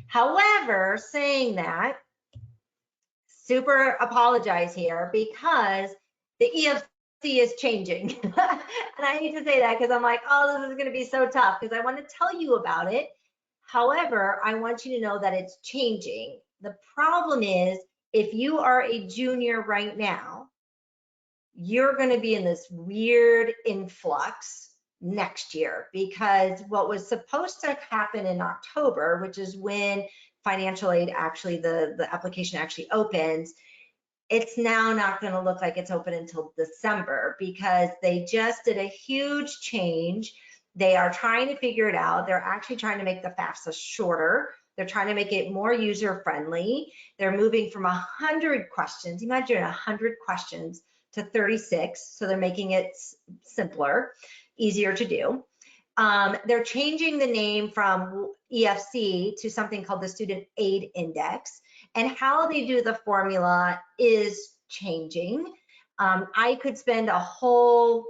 However, saying that, super apologize here, because the EFC is changing. And I need to say that because I'm like, oh, this is going to be so tough, because I want to tell you about it. However, I want you to know that it's changing. The problem is, if you are a junior right now, you're going to be in this weird influx next year, because what was supposed to happen in October, which is when financial aid actually, the application actually opens, it's now not going to look like it's open until December, because they just did a huge change. They are trying to figure it out. They're actually trying to make the FAFSA shorter. They're trying to make it more user friendly. They're moving from 100 questions, imagine 100 questions, to 36. So they're making it simpler, easier to do. They're changing the name from EFC to something called the Student Aid Index, and how they do the formula is changing. I could spend a whole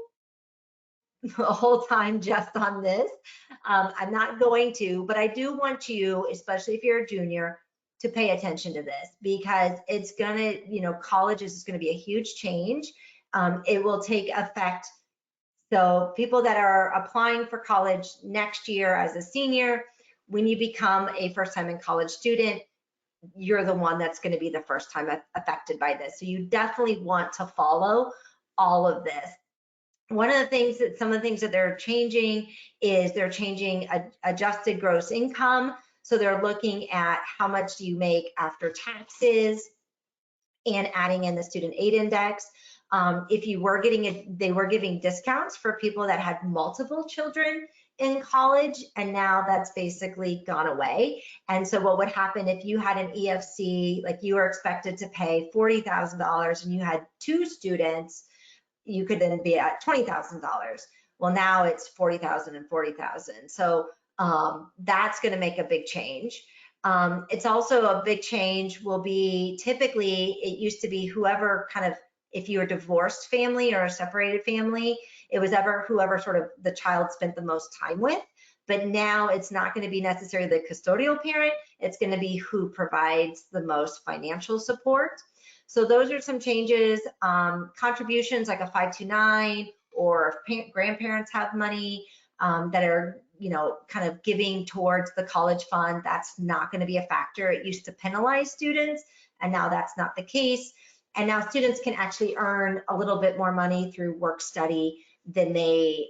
time just on this. I'm not going to, but I do want you, especially if you're a junior, to pay attention to this, because it's gonna, college is gonna be a huge change. It will take effect. So people that are applying for college next year as a senior, when you become a first-time in college student, you're the one that's going to be the first time affected by this. So you definitely want to follow all of this. Some of the things that they're changing is they're changing adjusted gross income. So they're looking at how much do you make after taxes, and adding in the student aid index. If you were they were giving discounts for people that had multiple children in college, and now that's basically gone away. And so what would happen if you had an EFC, like you were expected to pay $40,000 and you had 2 students, you could then be at $20,000. Well, now it's $40,000 and $40,000. So that's going to make a big change. It's also a big change will be, typically it used to be whoever kind of, if you're a divorced family or a separated family, it was whoever sort of the child spent the most time with. But now it's not going to be necessarily the custodial parent, it's going to be who provides the most financial support. So those are some changes. Contributions like a 529, or if grandparents have money that are, kind of giving towards the college fund, that's not going to be a factor. It used to penalize students, and now that's not the case. And now students can actually earn a little bit more money through work study than they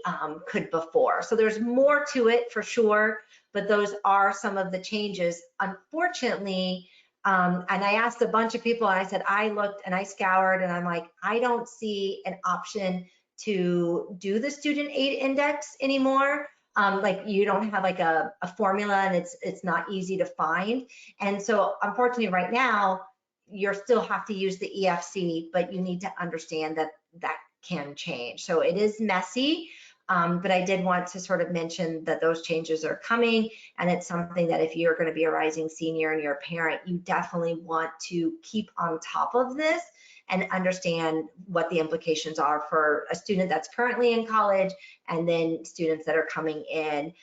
could before. So there's more to it for sure, but those are some of the changes. Unfortunately, and I asked a bunch of people, and I said, I looked and I scoured, and I'm like, I don't see an option to do the student aid index anymore. Like you don't have like a formula, and it's not easy to find. And so unfortunately right now, you still have to use the EFC, but you need to understand that that can change. So it is messy. But I did want to sort of mention that those changes are coming, and it's something that if you're going to be a rising senior and you're a parent, you definitely want to keep on top of this and understand what the implications are for a student that's currently in college and then students that are coming in.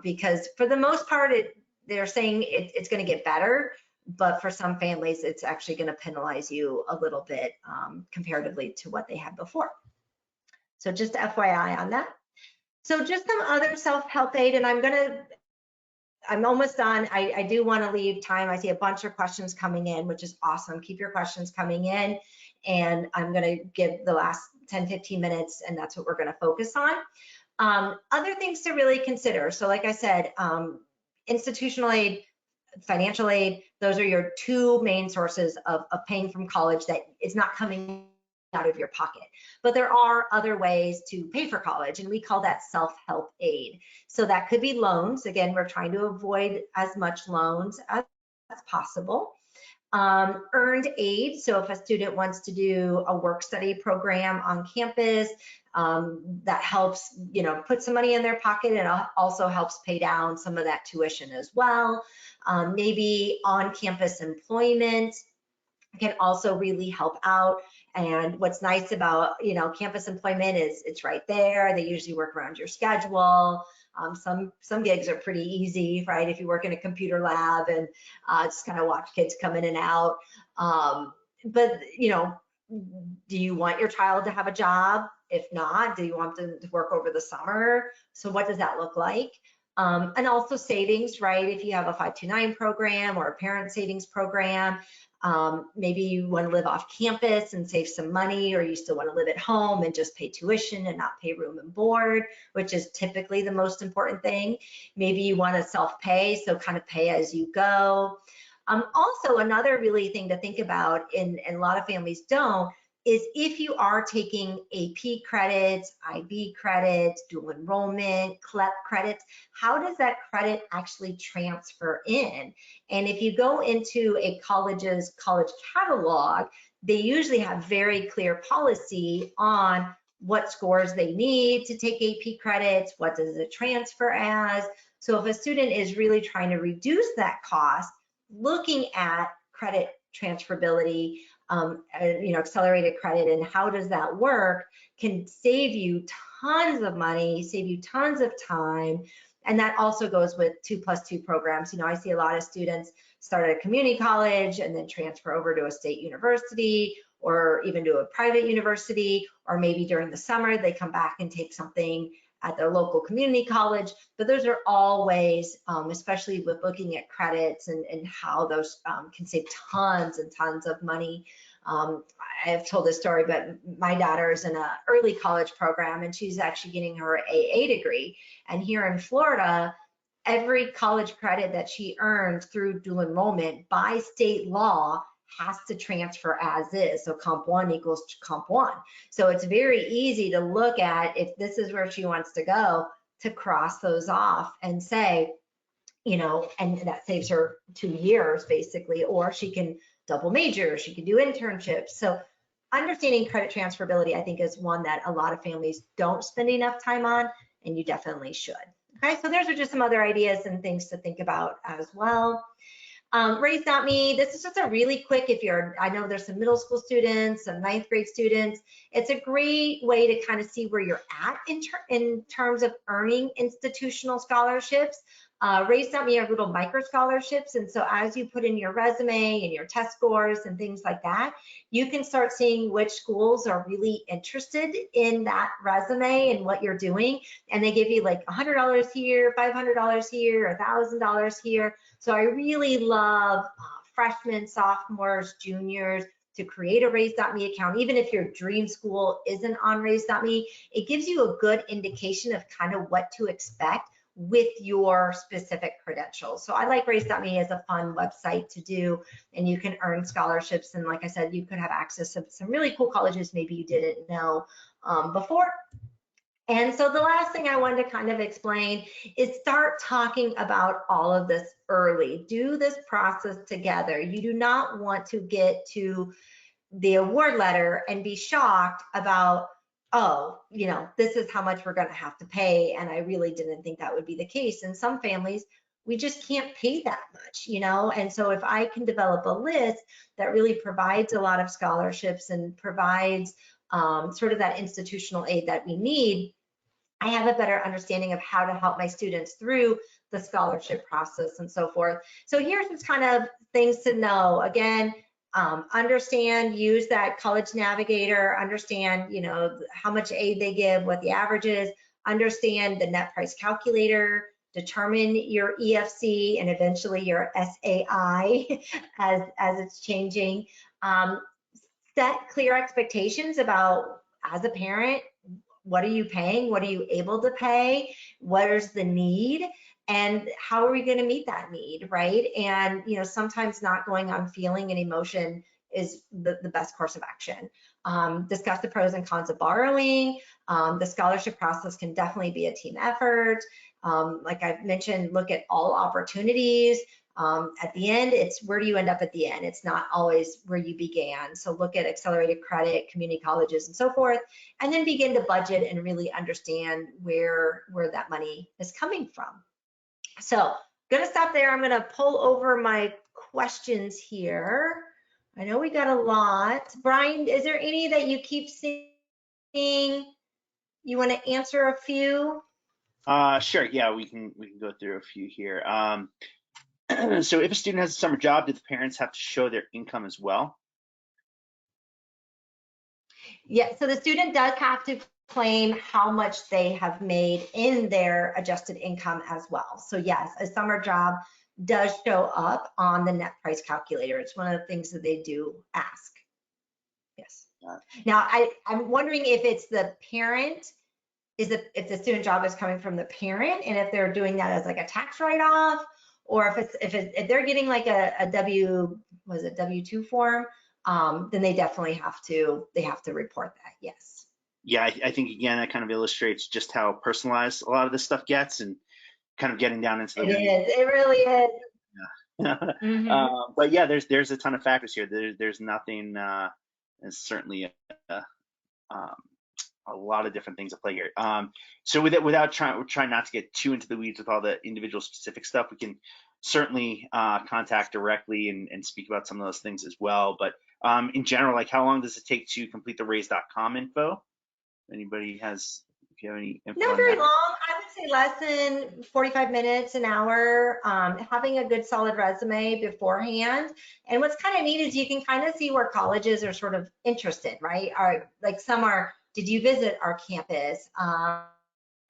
Because for the most part, they're saying it's going to get better, but for some families, it's actually going to penalize you a little bit comparatively to what they had before. So just FYI on that. So just some other self-help aid, and I'm almost done. I do want to leave time. I see a bunch of questions coming in, which is awesome. Keep your questions coming in, and I'm going to give the last 10, 15 minutes, and that's what we're going to focus on. Other things to really consider. So like I said, institutional aid, financial aid, those are your two main sources of paying from college that is not coming out of your pocket. But there are other ways to pay for college, and we call that self-help aid. So that could be loans. Again, we're trying to avoid as much loans as possible. Earned aid, so if a student wants to do a work study program on campus, that helps, put some money in their pocket, and also helps pay down some of that tuition as well. Maybe on-campus employment can also really help out. And what's nice about, campus employment is it's right there. They usually work around your schedule. Some gigs are pretty easy, right? If you work in a computer lab and just kind of watch kids come in and out. But, do you want your child to have a job? If not, do you want them to work over the summer? So what does that look like? And also savings, right? If you have a 529 program or a parent savings program, maybe you want to live off campus and save some money, or you still want to live at home and just pay tuition and not pay room and board, which is typically the most important thing. Maybe you want to self-pay, so kind of pay as you go. Also, another really thing to think about, and a lot of families don't, is if you are taking AP credits, IB credits, dual enrollment, CLEP credits, how does that credit actually transfer in? And if you go into a college's college catalog, they usually have very clear policy on what scores they need to take AP credits, what does it transfer as. So if a student is really trying to reduce that cost, looking at credit transferability, accelerated credit and how does that work can save you tons of money, save you tons of time. And that also goes with 2+2 programs. I see a lot of students start at a community college and then transfer over to a state university or even to a private university, or maybe during the summer they come back and take something at their local community college. But those are all ways, especially with looking at credits and how those can save tons and tons of money. I've told this story, but my daughter is in an early college program and she's actually getting her AA degree. And here in Florida, every college credit that she earned through dual enrollment by state law has to transfer as is. So comp 1 equals comp 1. So it's very easy to look at, if this is where she wants to go, to cross those off and say, and that saves her 2 years basically, or she can double major, she can do internships. So understanding credit transferability, I think, is one that a lot of families don't spend enough time on, and you definitely should. Okay, so those are just some other ideas and things to think about as well. Raise.me, this is just a really quick, I know there's some middle school students, some 9th grade students. It's a great way to kind of see where you're at in terms of earning institutional scholarships. Raise.me are little micro scholarships, and so as you put in your resume and your test scores and things like that, you can start seeing which schools are really interested in that resume and what you're doing, and they give you like $100 here, $500 here, $1,000 here. So I really love freshmen, sophomores, juniors to create a Raise.me account. Even if your dream school isn't on Raise.me, it gives you a good indication of kind of what to expect with your specific credentials. So I like Raise.me as a fun website to do, and you can earn scholarships. And like I said, you could have access to some really cool colleges maybe you didn't know before. And so the last thing I wanted to kind of explain is start talking about all of this early. Do this process together. You do not want to get to the award letter and be shocked about oh, this is how much we're going to have to pay. And I really didn't think that would be the case. In some families, we just can't pay that much, And so if I can develop a list that really provides a lot of scholarships and provides sort of that institutional aid that we need, I have a better understanding of how to help my students through the scholarship process and so forth. So here's just kind of things to know. Again, understand, use that College Navigator, understand, how much aid they give, what the average is, understand the net price calculator, determine your EFC and eventually your SAI as it's changing. Set clear expectations about, as a parent, what are you paying? What are you able to pay? Where's the need? And how are we going to meet that need, right? And, sometimes not going on feeling and emotion is the best course of action. Discuss the pros and cons of borrowing. The scholarship process can definitely be a team effort. Like I've mentioned, look at all opportunities. At the end, it's where do you end up at the end? It's not always where you began. So look at accelerated credit, community colleges, and so forth, and then begin to budget and really understand where that money is coming from. So gonna stop there. I'm gonna pull over my questions here. I know we got a lot. Brian, is there any that you keep seeing? You want to answer a few? Sure. Yeah, we can go through a few here. So if a student has a summer job, do the parents have to show their income as well? Yeah, so the student does have to claim how much they have made in their adjusted income as well. So yes, a summer job does show up on the net price calculator. It's one of the things that they do ask. Yes. Now, I'm wondering if it's the parent, if the student job is coming from the parent, and if they're doing that as like a tax write-off, or if they're getting like a W-2 form, then they definitely have to report that. Yes. Yeah, I think again that kind of illustrates just how personalized a lot of this stuff gets, and kind of getting down into the weeds. It really is. Yeah. But yeah, there's a ton of factors here. There's nothing. There's certainly a lot of different things at play here. So without trying not to get too into the weeds with all the individual specific stuff, we can certainly contact directly and speak about some of those things as well. But in general, like how long does it take to complete the raise.com info? Anybody has, if you have any info? Not very long. I would say less than 45 minutes, an hour. Having a good solid resume beforehand. And what's kind of neat is you can kind of see where colleges are sort of interested, right? Like some are, did you visit our campus?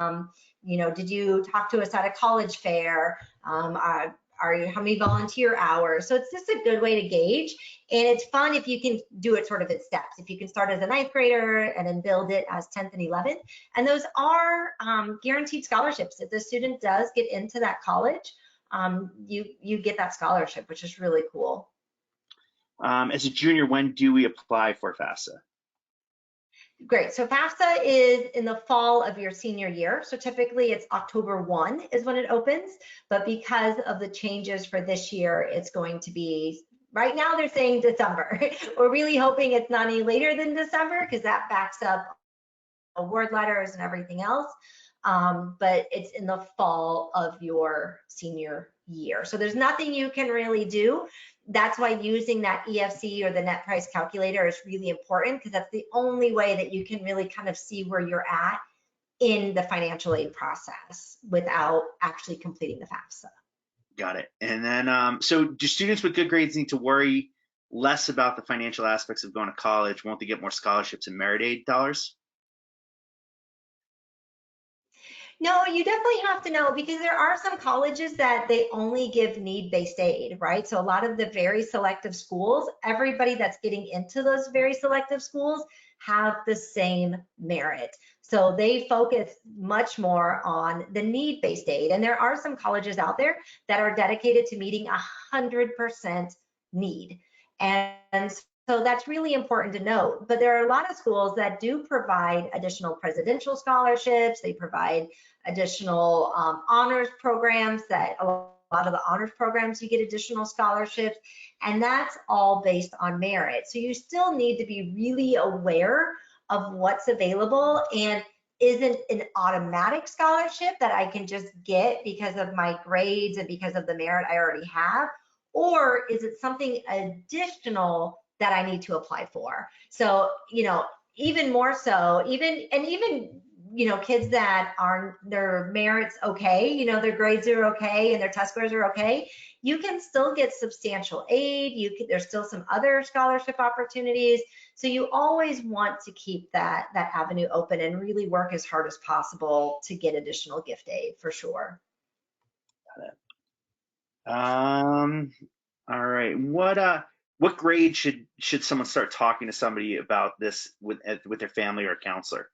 Did you talk to us at a college fair? How many volunteer hours? So it's just a good way to gauge. And it's fun if you can do it sort of in steps. If you can start as a 9th grader and then build it as 10th and 11th. And those are guaranteed scholarships. If the student does get into that college, you get that scholarship, which is really cool. As a junior, when do we apply for FAFSA? Great. So FAFSA is in the fall of your senior year. So typically it's October 1 is when it opens, but because of the changes for this year, it's going to be, right now they're saying December. We're really hoping it's not any later than December because that backs up award letters and everything else. But it's in the fall of your senior year. So there's nothing you can really do. That's why using that EFC or the net price calculator is really important, because that's the only way that you can really kind of see where you're at in the financial aid process without actually completing the FAFSA. Got it. And then, so do students with good grades need to worry less about the financial aspects of going to college? Won't they get more scholarships and merit aid dollars? No, you definitely have to know, because there are some colleges that they only give need-based aid, right? So a lot of the very selective schools, everybody that's getting into those very selective schools have the same merit. So they focus much more on the need-based aid. And there are some colleges out there that are dedicated to meeting 100% need. And so that's really important to note. But there are a lot of schools that do provide additional presidential scholarships. They provide additional honors programs, that a lot of the honors programs, you get additional scholarships, and that's all based on merit. So you still need to be really aware of what's available and isn't an automatic scholarship that I can just get because of my grades and because of the merit I already have, or is it something additional that I need to apply for? So, even more so, even kids that are their merits okay, their grades are okay and their test scores are okay, you can still get substantial aid. There's still some other scholarship opportunities. So you always want to keep that avenue open and really work as hard as possible to get additional gift aid for sure. All right. What grade should someone start talking to somebody about this with their family or counselor?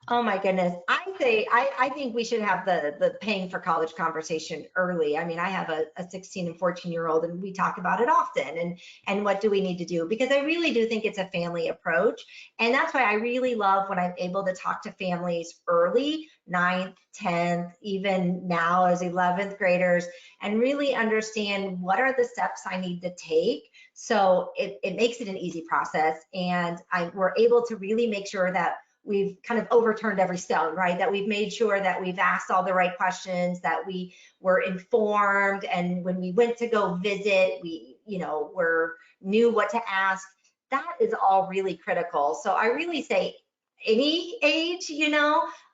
Oh my goodness. I think we should have the paying for college conversation early. I mean, I have a 16 and 14-year-old and we talk about it often, and what do we need to do? Because I really do think it's a family approach. And that's why I really love when I'm able to talk to families early, 9th, 10th, even now as 11th graders, and really understand what are the steps I need to take. So it makes it an easy process. And we're able to really make sure that we've kind of overturned every stone, right? That we've made sure that we've asked all the right questions, that we were informed, and when we went to go visit, we, knew what to ask. That is all really critical. So I really say any age,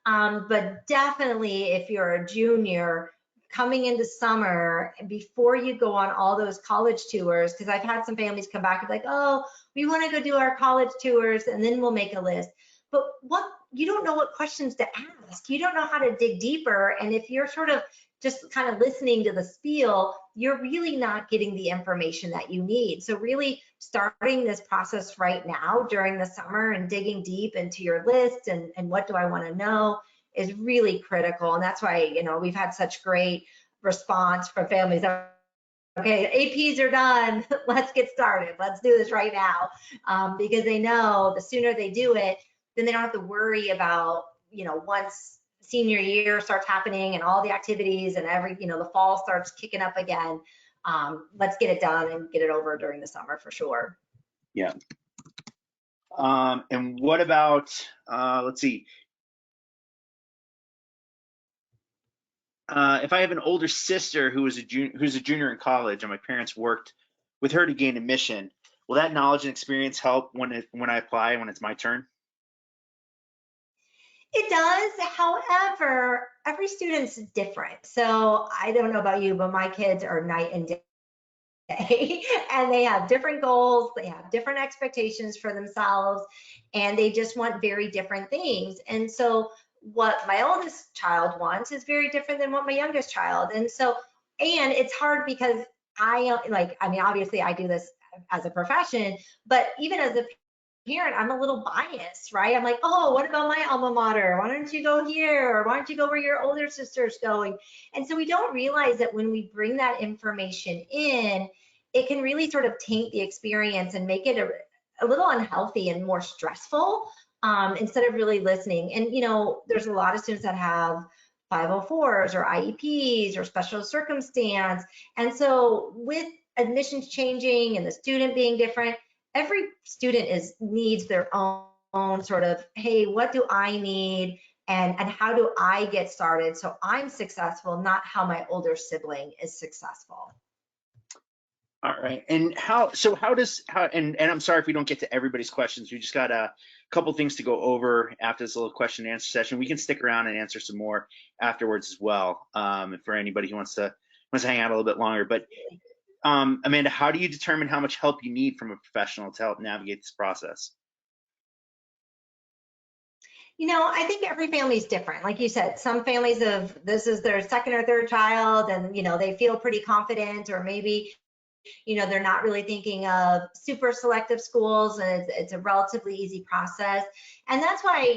but definitely if you're a junior coming into summer, before you go on all those college tours, because I've had some families come back and be like, oh, we want to go do our college tours, and then we'll make a list. But you don't know what questions to ask. You don't know how to dig deeper. And if you're sort of just kind of listening to the spiel, you're really not getting the information that you need. So really starting this process right now during the summer and digging deep into your list and what do I want to know is really critical. And that's why, we've had such great response from families. Okay, APs are done. Let's get started. Let's do this right now, because they know the sooner they do it, then they don't have to worry about, once senior year starts happening and all the activities and the fall starts kicking up again. Let's get it done and get it over during the summer for sure. Yeah. And what about, let's see. If I have an older sister who's a junior in college and my parents worked with her to gain admission, will that knowledge and experience help when I apply, when it's my turn? It does. However, every student's different. So I don't know about you, but my kids are night and day. And they have different goals, they have different expectations for themselves, and they just want very different things. And so what my oldest child wants is very different than what my youngest child. And it's hard because obviously I do this as a profession, but even as a parent, I'm a little biased, right? I'm like, oh, what about my alma mater? Why don't you go here? Or why don't you go where your older sister's going? And so we don't realize that when we bring that information in, it can really sort of taint the experience and make it a little unhealthy and more stressful, instead of really listening. And, there's a lot of students that have 504s or IEPs or special circumstance. And so with admissions changing and the student being different, every student needs their own sort of, hey, what do I need? And how do I get started so I'm successful, not how my older sibling is successful. All right. And and I'm sorry if we don't get to everybody's questions. We just got a couple things to go over after this little question and answer session. We can stick around and answer some more afterwards as well, for anybody who wants to hang out a little bit longer. But Amanda, how do you determine how much help you need from a professional to help navigate this process? I think every family is different. Like you said, some families this is their second or third child and, they feel pretty confident, or maybe, they're not really thinking of super selective schools and it's a relatively easy process. And that's why,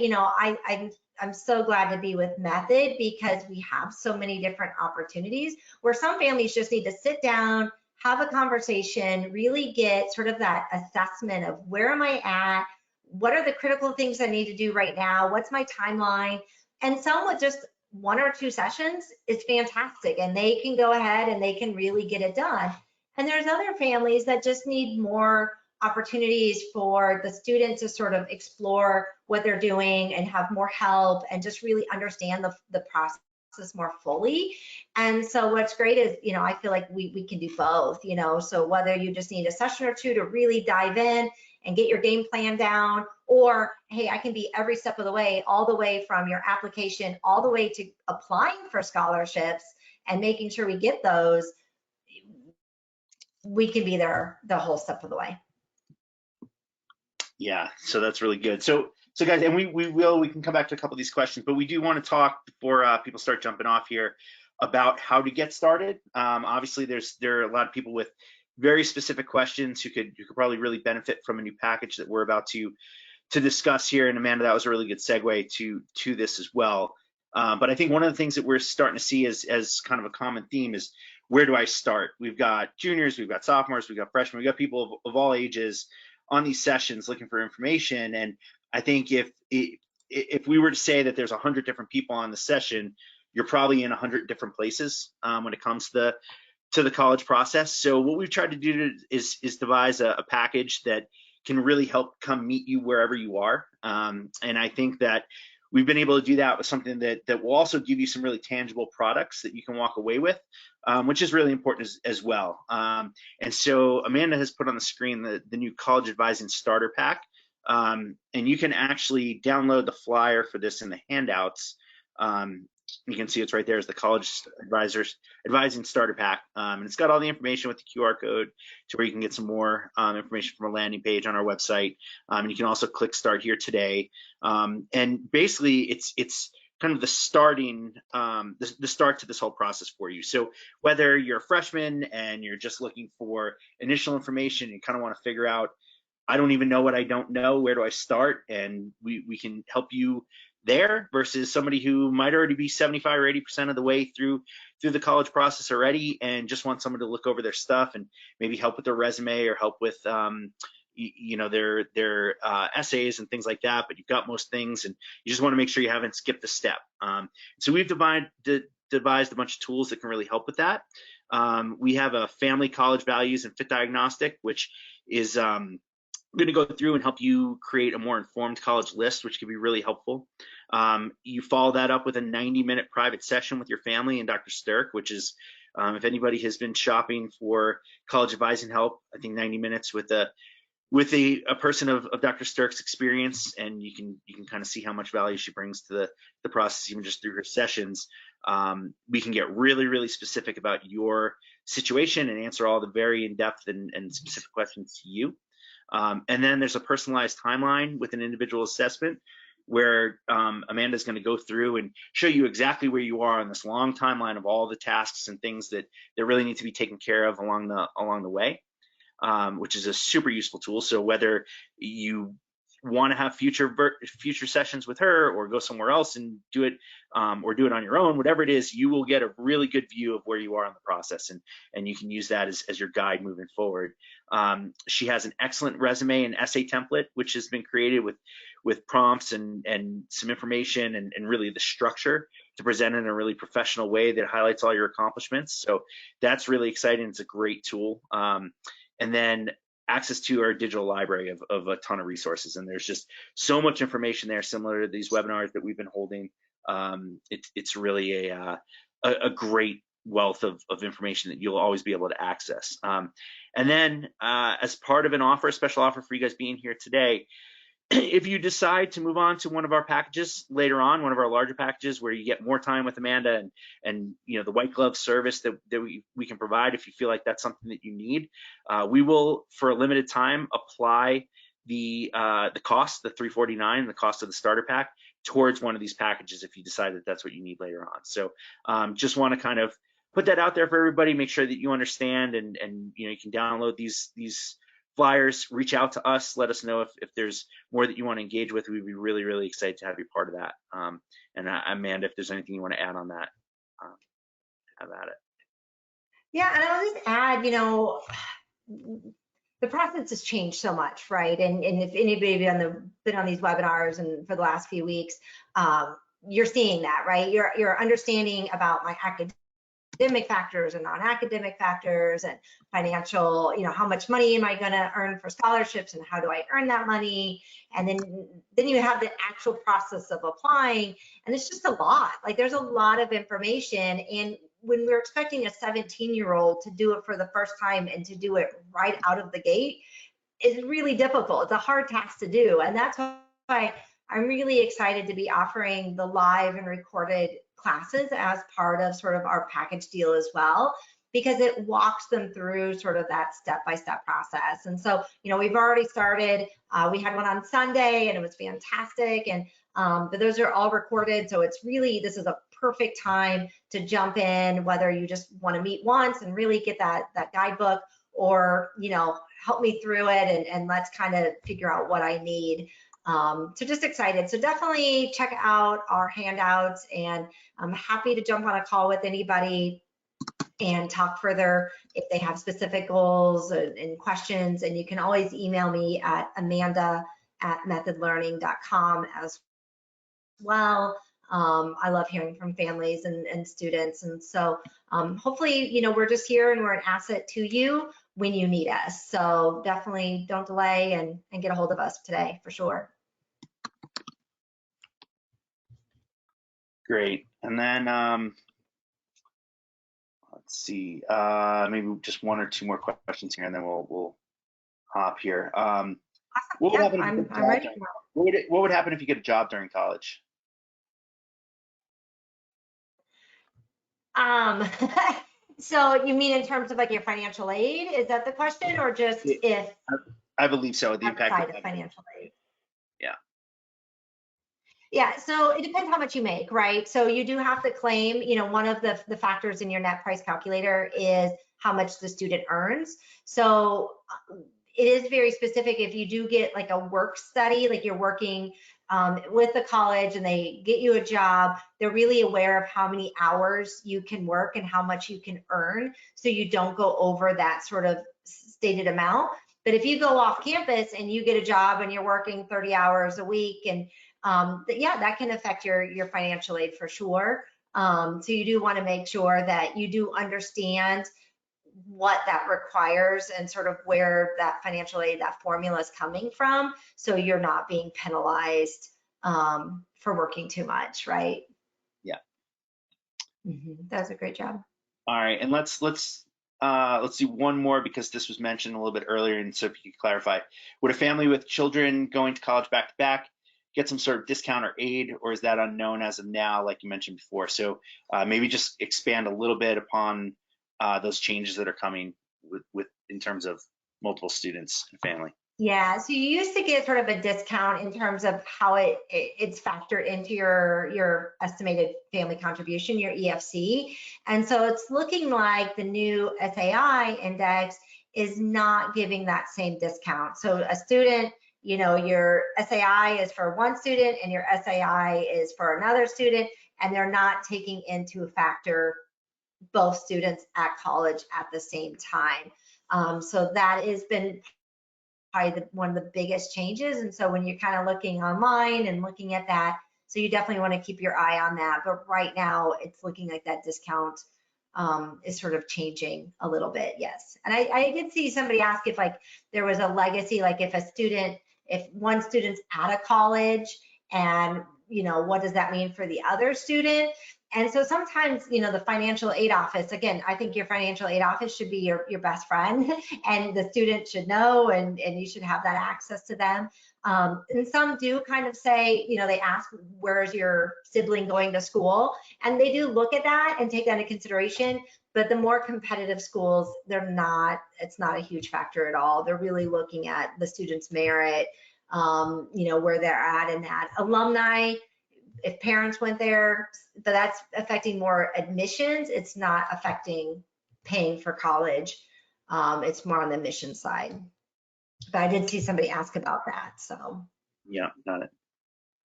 I'm so glad to be with Method, because we have so many different opportunities where some families just need to sit down, have a conversation, really get sort of that assessment of where am I at? What are the critical things I need to do right now? What's my timeline? And some with just 1 or 2 sessions is fantastic, and they can go ahead and they can really get it done. And there's other families that just need more opportunities for the students to sort of explore what they're doing and have more help and just really understand the process more fully. And so what's great is, I feel like we can do both, so whether you just need a session or two to really dive in and get your game plan down, or hey, I can be every step of the way, all the way from your application all the way to applying for scholarships and making sure we get those, we can be there the whole step of the way. Yeah, so that's really good. So guys, and we can come back to a couple of these questions, but we do want to talk before people start jumping off here about how to get started. Obviously, there are a lot of people with very specific questions who could probably really benefit from a new package that we're about to discuss here. And Amanda, that was a really good segue to this as well. But I think one of the things that we're starting to see as kind of a common theme is, where do I start? We've got juniors, we've got sophomores, we've got freshmen, we've got people of all ages on these sessions looking for information. And I think if we were to say that there's 100 different people on the session, you're probably in 100 different places when it comes to the college process. So what we've tried to do is devise a package that can really help come meet you wherever you are. And I think that we've been able to do that with something that will also give you some really tangible products that you can walk away with, which is really important as well. And so Amanda has put on the screen the new College Advising Starter Pack. And you can actually download the flyer for this in the handouts. You can see it's right there as the College Advising Starter Pack. And it's got all the information with the QR code to where you can get some more information from a landing page on our website. And you can also click Start Here Today. And basically, it's kind of the starting, the start to this whole process for you. So whether you're a freshman and you're just looking for initial information, you kind of want to figure out, I don't even know what I don't know, where do I start? And we can help you there, versus somebody who might already be 75 or 80% of the way through the college process already and just want someone to look over their stuff and maybe help with their resume or help with their essays and things like that. But you've got most things and you just want to make sure you haven't skipped a step. So we've devised a bunch of tools that can really help with that. We have a family, college values, and fit diagnostic, which is going to go through and help you create a more informed college list, which can be really helpful. You follow that up with a 90-minute private session with your family and Dr. Stirk, which is, if anybody has been shopping for college advising help, I think 90 minutes with a person of Dr. Stirk's experience, and you can kind of see how much value she brings to the process, even just through her sessions. We can get really, really specific about your situation and answer all the very in-depth and specific questions to you. And then there's a personalized timeline with an individual assessment where Amanda's going to go through and show you exactly where you are on this long timeline of all the tasks and things that really need to be taken care of along the way, which is a super useful tool. So whether you want to have future sessions with her or go somewhere else and do it, or do it on your own, whatever it is, you will get a really good view of where you are in the process, and you can use that as your guide moving forward. She has an excellent resume and essay template, which has been created with prompts and some information and really the structure to present in a really professional way that highlights all your accomplishments. So that's really exciting. It's a great tool. And then access to our digital library of a ton of resources. And there's just so much information there, similar to these webinars that we've been holding. It's really a great wealth of information that you'll always be able to access. And then as part of a special offer for you guys being here today, if you decide to move on to one of our packages later on, one of our larger packages where you get more time with Amanda and the white glove service that we can provide, if you feel like that's something that you need, we will, for a limited time, apply the cost, the $349, the cost of the starter pack, towards one of these packages if you decide that that's what you need later on. So just want to kind of put that out there for everybody, make sure that you understand, and you can download these flyers, reach out to us, let us know if there's more that you want to engage with. We'd be really, really excited to have you part of that. And Amanda, if there's anything you want to add on that, have at it. Yeah, and I'll just add, the process has changed so much, right? And if anybody been on these webinars and for the last few weeks, you're seeing that, right? You're understanding about my academic academic factors and non-academic factors and financial, how much money am I going to earn for scholarships and how do I earn that money? And then you have the actual process of applying, and it's just a lot. Like, there's a lot of information, and when we're expecting a 17-year-old to do it for the first time and to do it right out of the gate is really difficult. It's a hard task to do, and that's why I'm really excited to be offering the live and recorded classes as part of sort of our package deal as well, because it walks them through sort of that step-by-step process. And so, we've already started. We had one on Sunday and it was fantastic. And but those are all recorded. So it's really, this is a perfect time to jump in, whether you just want to meet once and really get that guidebook, or, help me through it and let's kind of figure out what I need. So just excited. So definitely check out our handouts, and I'm happy to jump on a call with anybody and talk further if they have specific goals and questions. And you can always email me at amanda@methodlearning.com as well. I love hearing from families and students. And so hopefully, we're just here and we're an asset to you when you need us. So definitely don't delay and get a hold of us today for sure. Great. And then let's see, maybe just one or two more questions here, and then we'll hop here. Awesome. What would happen if I'm ready. what would happen if you get a job during college? So you mean in terms of like your financial aid? Is that the question, or just if? I believe so. The impact outside of financial aid. Yeah. Yeah, so it depends how much you make, right? So you do have to claim, one of the factors in your net price calculator is how much the student earns. So it is very specific. If you do get like a work study, like you're working with the college and they get you a job, they're really aware of how many hours you can work and how much you can earn, so you don't go over that sort of stated amount. But if you go off campus and you get a job and you're working 30 hours a week, and yeah, that can affect your financial aid for sure. So you do want to make sure that you do understand what that requires and sort of where that financial aid, that formula is coming from, so you're not being penalized for working too much, right? Yeah. That was a great job. All right, and let's do one more, because this was mentioned a little bit earlier, and so if you could clarify, would a family with children going to college back to back get some sort of discount or aid, or is that unknown as of now, like you mentioned before? So maybe just expand a little bit upon those changes that are coming with in terms of multiple students and family. Yeah, so you used to get sort of a discount in terms of how it's factored into your estimated family contribution, your EFC. And so it's looking like the new SAI index is not giving that same discount. So a student, your SAI is for one student and your SAI is for another student, and they're not taking into factor both students at college at the same time. So that has been probably one of the biggest changes. And so when you're kind of looking online and looking at that, so you definitely want to keep your eye on that. But right now it's looking like that discount is sort of changing a little bit, yes. And I did see somebody ask if like there was a legacy, like if one student's at a college, and what does that mean for the other student? And so sometimes, the financial aid office, again, I think your financial aid office should be your best friend, and the student should know, and you should have that access to them. And some do kind of say, they ask, where's your sibling going to school? And they do look at that and take that into consideration. But the more competitive schools, it's not a huge factor at all. They're really looking at the student's merit, where they're at in that. Alumni, if parents went there, but that's affecting more admissions. It's not affecting paying for college. It's more on the admission side. But I did see somebody ask about that, so. Yeah, got it.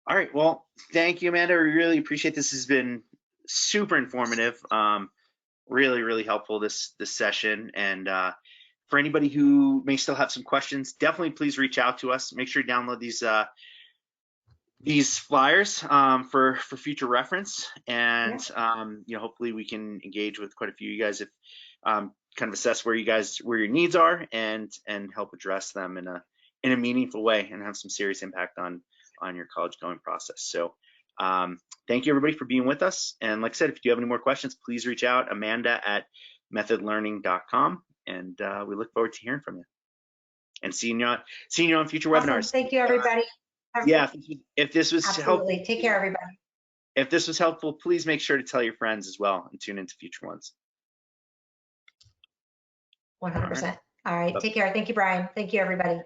All right, well, thank you, Amanda. We really appreciate this. Has been super informative. Really, really helpful this session. And for anybody who may still have some questions, definitely please reach out to us. Make sure you download these flyers for future reference, and hopefully we can engage with quite a few of you guys if kind of assess where your needs are and help address them in a meaningful way and have some serious impact on your college going process. So thank you everybody for being with us, and like I said, if you do have any more questions, please reach out, amanda@methodlearning.com, and we look forward to hearing from you and seeing you on future Awesome. webinars. Thank you, everybody. Yeah, if this was Absolutely. helpful, Take care, everybody. if this was helpful, please make sure to tell your friends as well and tune into future ones. 100%. All right. Take care. Thank you, Brian. Thank you, everybody.